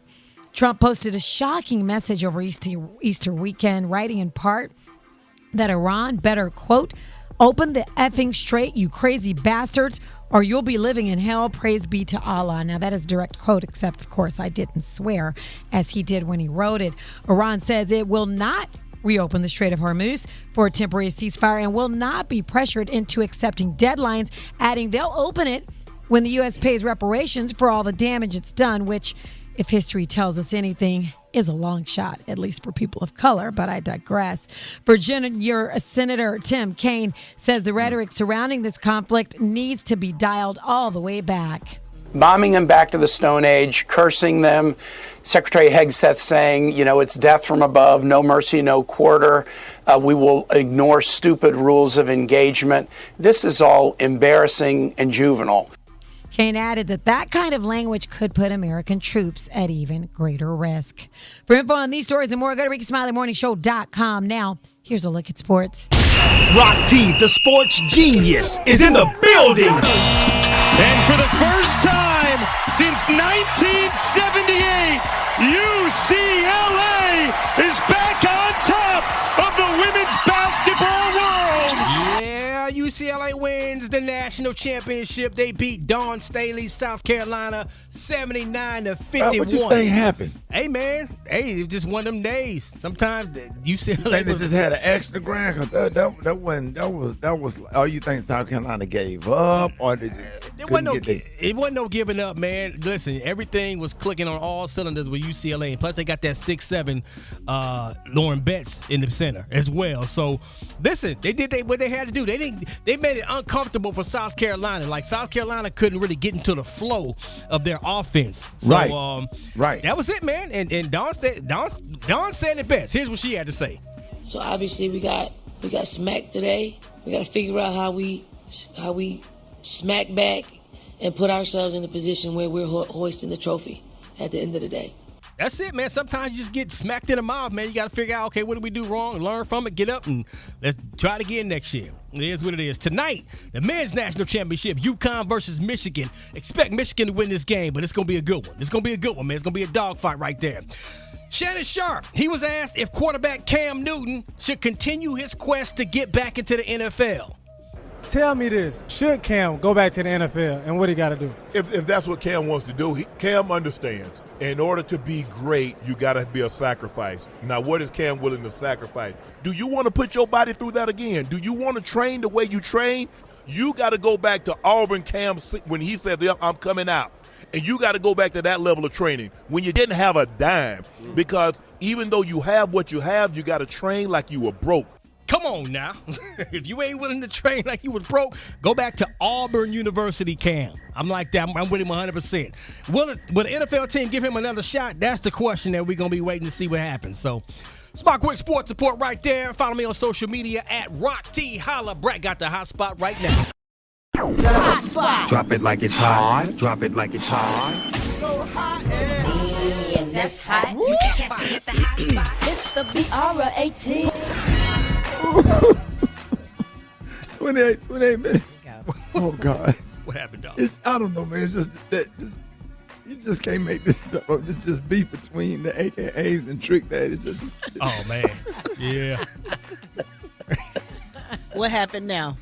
Speaker 4: Trump posted a shocking message over Easter weekend, writing in part that Iran better, quote, "Open the effing straight, you crazy bastards, or you'll be living in hell. Praise be to Allah." Now, that is a direct quote, except, of course, I didn't swear as he did when he wrote it. Iran says it will not reopen the Strait of Hormuz for a temporary ceasefire and will not be pressured into accepting deadlines, adding they'll open it when the U.S. pays reparations for all the damage it's done, which, if history tells us anything, is a long shot, at least for people of color, but I digress. Virginia Senator Tim Kaine says the rhetoric surrounding this conflict needs to be dialed all the way back.
Speaker 8: Bombing them back to the Stone Age, cursing them, Secretary Hegseth saying, it's death from above, no mercy, no quarter. We will ignore stupid rules of engagement. This is all embarrassing and juvenile.
Speaker 4: Kaine added that kind of language could put American troops at even greater risk. For info on these stories and more, go to RickySmileyMorningShow.com. Now, here's a look at sports.
Speaker 2: Rock T, the sports genius, is in the building.
Speaker 10: And for the first time since 1978, UCLA is back on top of the women's basketball world.
Speaker 7: Yeah, UCLA wins the national championship. They beat Dawn Staley, South Carolina, 79-51.
Speaker 16: What you think happened?
Speaker 7: Hey, man. Hey, it was just one of them days. Sometimes UCLA
Speaker 16: They just had an extra grand. That was. Oh, you think South Carolina gave up, or they just
Speaker 7: it wasn't no giving up, man. Listen, everything was clicking on all cylinders with UCLA, and plus they got that 6'7" Lauren Betts in the center as well. So, listen, they did what they had to do. They made it uncomfortable for South Carolina. Like, South Carolina couldn't really get into the flow of their offense. So,
Speaker 16: right.
Speaker 7: That was it, man. And Dawn said it best. Here's what she had to say.
Speaker 23: So obviously we got smacked today. We got to figure out how we smack back and put ourselves in a position where we're hoisting the trophy at the end of the day.
Speaker 7: That's it, man. Sometimes you just get smacked in the mouth, man. You got to figure out, okay, what did we do wrong? Learn from it, get up, and let's try it again next year. It is what it is. Tonight, the men's national championship, UConn versus Michigan. Expect Michigan to win this game, but it's going to be a good one. It's going to be a good one, man. It's going to be a dogfight right there. Shannon Sharp, he was asked if quarterback Cam Newton should continue his quest to get back into the NFL.
Speaker 24: Tell me this. Should Cam go back to the NFL, and what he got to do?
Speaker 25: If that's what Cam wants to do, Cam understands. In order to be great, you got to be a sacrifice. Now, what is Cam willing to sacrifice? Do you want to put your body through that again? Do you want to train the way you train? You got to go back to Auburn Cam when he said, I'm coming out. And you got to go back to that level of training when you didn't have a dime. Because even though you have what you have, you got to train like you were broke.
Speaker 7: Come on now. If you ain't willing to train like you was broke, go back to Auburn University, Cam. I'm like that. I'm with him 100%. Will the NFL team give him another shot? That's the question that we're going to be waiting to see what happens. So, Smart Quick Sports Support right there. Follow me on social media at Rock T. Holla. Brat got the hot spot right now.
Speaker 26: The hot spot. Drop it like it's hot. Drop it like it's hot.
Speaker 23: So hot and that's hot. You can catch me at the hot spot.
Speaker 15: It's the BR18.
Speaker 16: 28 minutes. Oh, God.
Speaker 7: What happened, dog?
Speaker 16: I don't know, man. It's just that you just can't make this stuff up. It's just beef between the AKAs and Trick Daddy.
Speaker 7: Oh, man. Yeah.
Speaker 9: What happened now?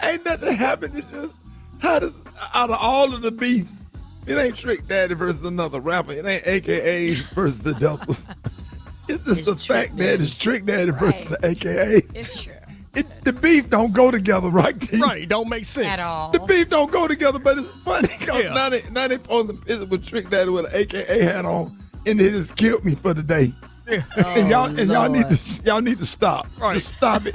Speaker 16: Ain't nothing happened. It's just out of all of the beefs, it ain't Trick Daddy versus another rapper. It ain't AKAs versus the Deltas. It's just the fact that it's Trick Daddy versus the AKA.
Speaker 4: It's true.
Speaker 16: The beef don't go together, right, T?
Speaker 7: Right, it don't make sense.
Speaker 4: At all.
Speaker 16: The beef don't go together, but it's funny because now they posting pictures with Trick Daddy with an AKA hat on, and it just killed me for the day.
Speaker 7: Yeah.
Speaker 16: And y'all need to stop.
Speaker 7: Right.
Speaker 16: Just stop it.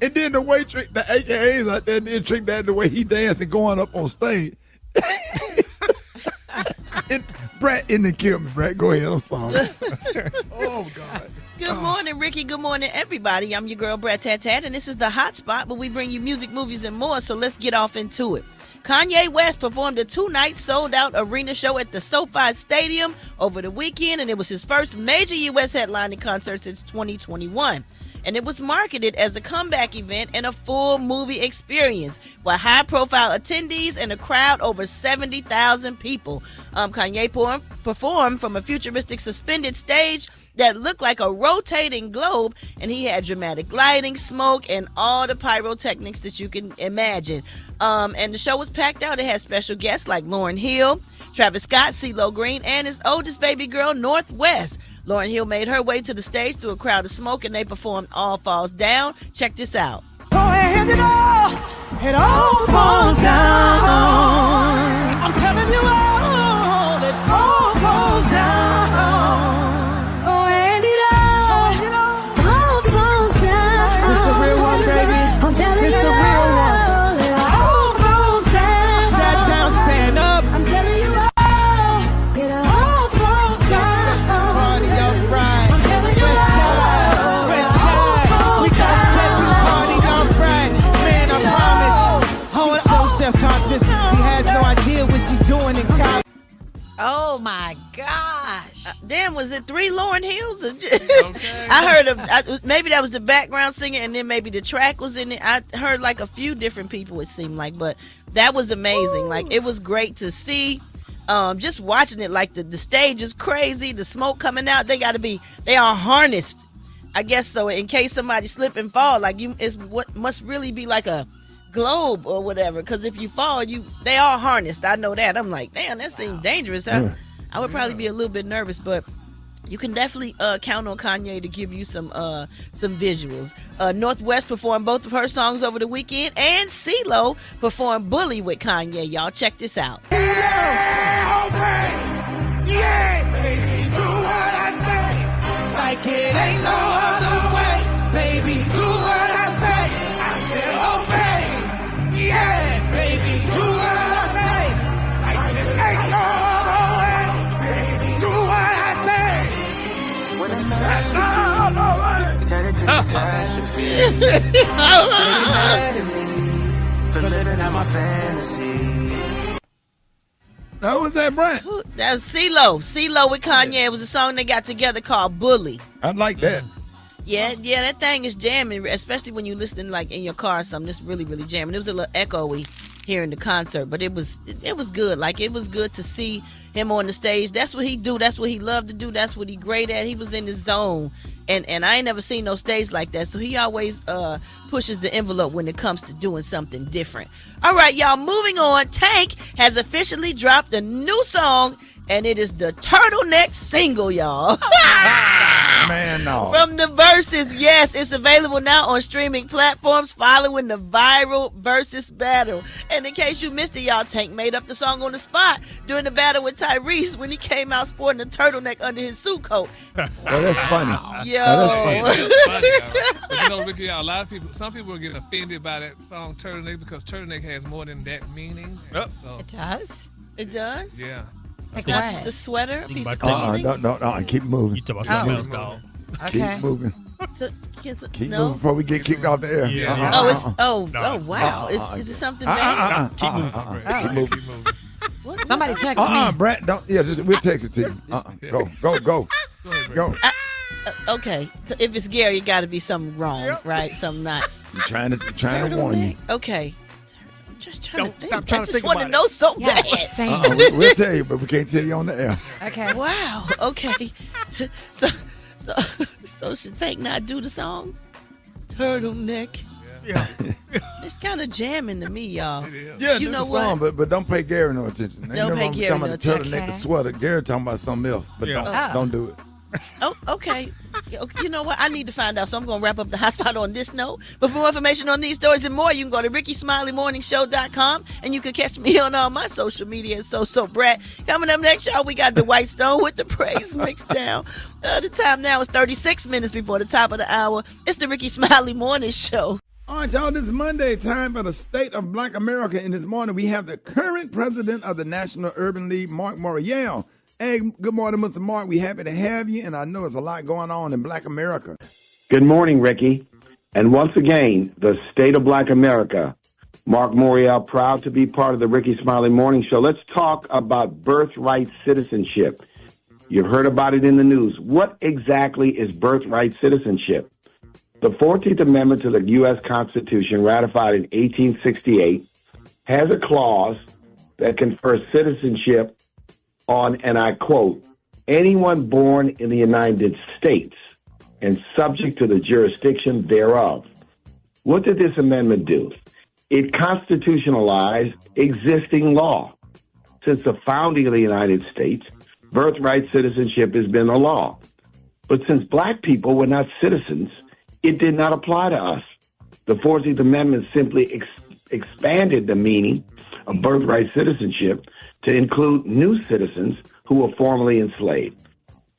Speaker 16: And then the way the AKAs out there, then Trick Daddy, the way he dancing going up on stage. Brat didn't kill me, Brat. Go ahead. I'm sorry. Oh, God.
Speaker 9: Good morning, Ricky. Good morning, everybody. I'm your girl, Brat Tat Tat, and this is the Hot Spot, where we bring you music, movies, and more, so let's get off into it. Kanye West performed a 2-night sold-out arena show at the SoFi Stadium over the weekend, and it was his first major U.S. headlining concert since 2021. And it was marketed as a comeback event and a full movie experience with high-profile attendees and a crowd over 70,000 people. Kanye performed from a futuristic suspended stage that looked like a rotating globe, and he had dramatic lighting, smoke, and all the pyrotechnics that you can imagine. And the show was packed out. It had special guests like Lauryn Hill, Travis Scott, CeeLo Green, and his oldest baby girl, North West. Lauryn Hill made her way to the stage through a crowd of smoke, and they performed All Falls Down. Check this out.
Speaker 10: And it all falls down. I'm telling you all, it all falls down. Oh, and it all falls down. It's the real one, baby. I'm telling you all, it all falls down. Chat-town, stand up. I'm telling you all, it all falls down. Party up right. I'm telling you all, it all falls down. Party up right. Man, I promise. Oh, so self-conscious. He has no idea what you're doing in college.
Speaker 4: Oh my gosh!
Speaker 9: Damn, was it 3 Lauryn Hills? Okay. I heard maybe that was the background singer, and then maybe the track was in it. I heard like a few different people, it seemed like, but that was amazing. Ooh. Like, it was great to see. Just watching it, like the stage is crazy, the smoke coming out. They are harnessed, I guess so. In case somebody slip and fall, like it's what must really be like a globe or whatever, because if you fall, they are harnessed. I know that. I'm like, damn, that seems dangerous. I would probably be a little bit nervous, but you can definitely count on Kanye to give you some visuals. Northwest performed both of her songs over the weekend, and CeeLo performed Bully with Kanye. Y'all check this out.
Speaker 10: Yeah, baby, do what I say. Like it ain't no other way. Baby, do what I say. I said, obey. Yeah, baby, do what I say. Like it ain't no other way. Baby, do what I say. When I'm not turn it to catastrophe. For living out my fantasy.
Speaker 16: Who was that, Brat?
Speaker 9: That was CeeLo. CeeLo with Kanye. It was a song they got together called Bully.
Speaker 16: I like that.
Speaker 9: Yeah, that thing is jamming, especially when you listen like in your car or something. It's really, really jamming. It was a little echoey here in the concert, but it was good. Like, it was good to see him on the stage. That's what he do. That's what he loved to do. That's what he great at. He was in his zone. And I ain't never seen no stage like that. So he always pushes the envelope when it comes to doing something different. All right, y'all, moving on. Tank has officially dropped a new song, and it is the Turtleneck single, y'all.
Speaker 16: Man, no.
Speaker 9: From the Versus, yes, it's available now on streaming platforms following the viral Versus battle. And in case you missed it, y'all, Tank made up the song on the spot during the battle with Tyrese when he came out sporting a turtleneck under his suit coat.
Speaker 16: Well, that's funny.
Speaker 9: Yo.
Speaker 13: That's funny, but you know, Ricky, a lot of people, some people get offended by that song Turtleneck because turtleneck has more than that meaning.
Speaker 4: Yep. So. It does?
Speaker 9: It does?
Speaker 13: Yeah.
Speaker 9: It's not just a sweater, a piece of clothing?
Speaker 16: No, keep moving.
Speaker 7: You talk about something else, dog.
Speaker 4: Okay.
Speaker 16: Keep moving. Keep
Speaker 9: no?
Speaker 16: moving before we get kicked off the air.
Speaker 7: Yeah.
Speaker 9: Oh, wow. Is it something bad?
Speaker 7: Keep moving.
Speaker 16: Keep moving.
Speaker 4: Somebody text me.
Speaker 16: Brett, don't. Yeah, we'll text it to you. Go. Go.
Speaker 9: Okay. If it's Gary, it got to be something wrong, right? Something not.
Speaker 16: I'm trying to warn you.
Speaker 9: Okay. I'm just trying to think.
Speaker 7: Stop trying to think
Speaker 9: about it. I just want to know so
Speaker 4: bad.
Speaker 16: We'll tell you, but we can't tell you on the air.
Speaker 4: Okay.
Speaker 9: Wow. Okay. So should Tank not do the song? Turtleneck. It's kind of jamming to me, y'all.
Speaker 16: Yeah,
Speaker 9: you
Speaker 16: do
Speaker 9: know
Speaker 16: the
Speaker 9: what?
Speaker 16: song, but don't pay Gary no attention.
Speaker 9: Don't pay Gary no attention.
Speaker 16: The sweater. Gary talking about something else, but don't do it.
Speaker 9: Oh, okay. You know what? I need to find out, so I'm going to wrap up the hot spot on this note. But for more information on these stories and more, you can go to RickySmileyMorningShow.com, and you can catch me on all my social media. So Brat. Coming up next, y'all, we got the White Stone with the praise mixed down. The time now is 36 minutes before the top of the hour. It's the Rickey Smiley Morning Show.
Speaker 16: All right, y'all, this is Monday, time for the State of Black America. And this morning, we have the current president of the National Urban League, Marc Morial. Hey, good morning, Mr. Marc. We're happy to have you, and I know there's a lot going on in Black America.
Speaker 14: Good morning, Ricky. And once again, the State of Black America. Marc Morial, proud to be part of the Rickey Smiley Morning Show. Let's talk about birthright citizenship. You've heard about it in the news. What exactly is birthright citizenship? The 14th Amendment to the U.S. Constitution, ratified in 1868, has a clause that confers citizenship on, and I quote, anyone born in the United States and subject to the jurisdiction thereof. What did this amendment do? It constitutionalized existing law. Since the founding of the United States, birthright citizenship has been a law. But since black people were not citizens, it did not apply to us. The 14th Amendment simply expanded the meaning of birthright citizenship to include new citizens who were formerly enslaved.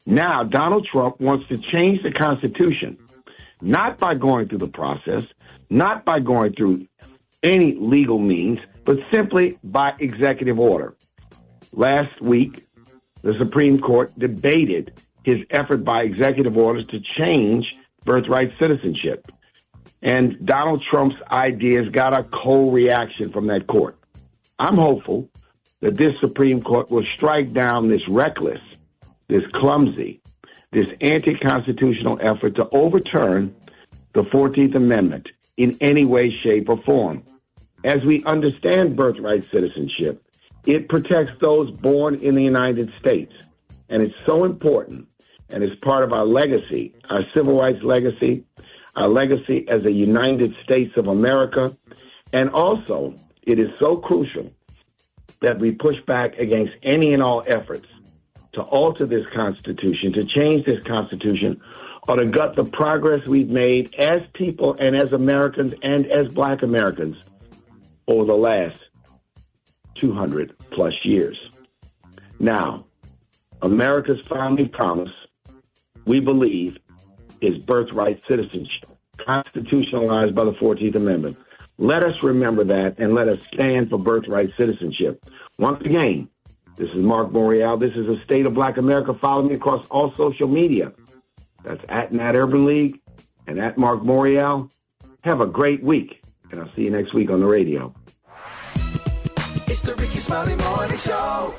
Speaker 14: Now, Donald Trump wants to change the Constitution, not by going through the process, not by going through any legal means, but simply by executive order. Last week, the Supreme Court debated his effort by executive orders to change birthright citizenship. And Donald Trump's ideas got a cold reaction from that court. I'm hopeful that this Supreme Court will strike down this reckless, this clumsy, this anti-constitutional effort to overturn the 14th Amendment in any way, shape, or form. As we understand birthright citizenship, it protects those born in the United States. And it's so important, and it's part of our legacy, our civil rights legacy, our legacy as a United States of America. And also, it is so crucial that we push back against any and all efforts to alter this Constitution, to change this Constitution, or to gut the progress we've made as people and as Americans and as black Americans over the last 200 plus years. Now, America's founding promise, we believe, is birthright citizenship, constitutionalized by the 14th Amendment. Let us remember that, and let us stand for birthright citizenship. Once again, this is Marc Morial. This is the State of Black America. Follow me across all social media. That's at Nat Urban League and at Marc Morial. Have a great week, and I'll see you next week on the radio.
Speaker 10: It's the Rickey Smiley Morning Show.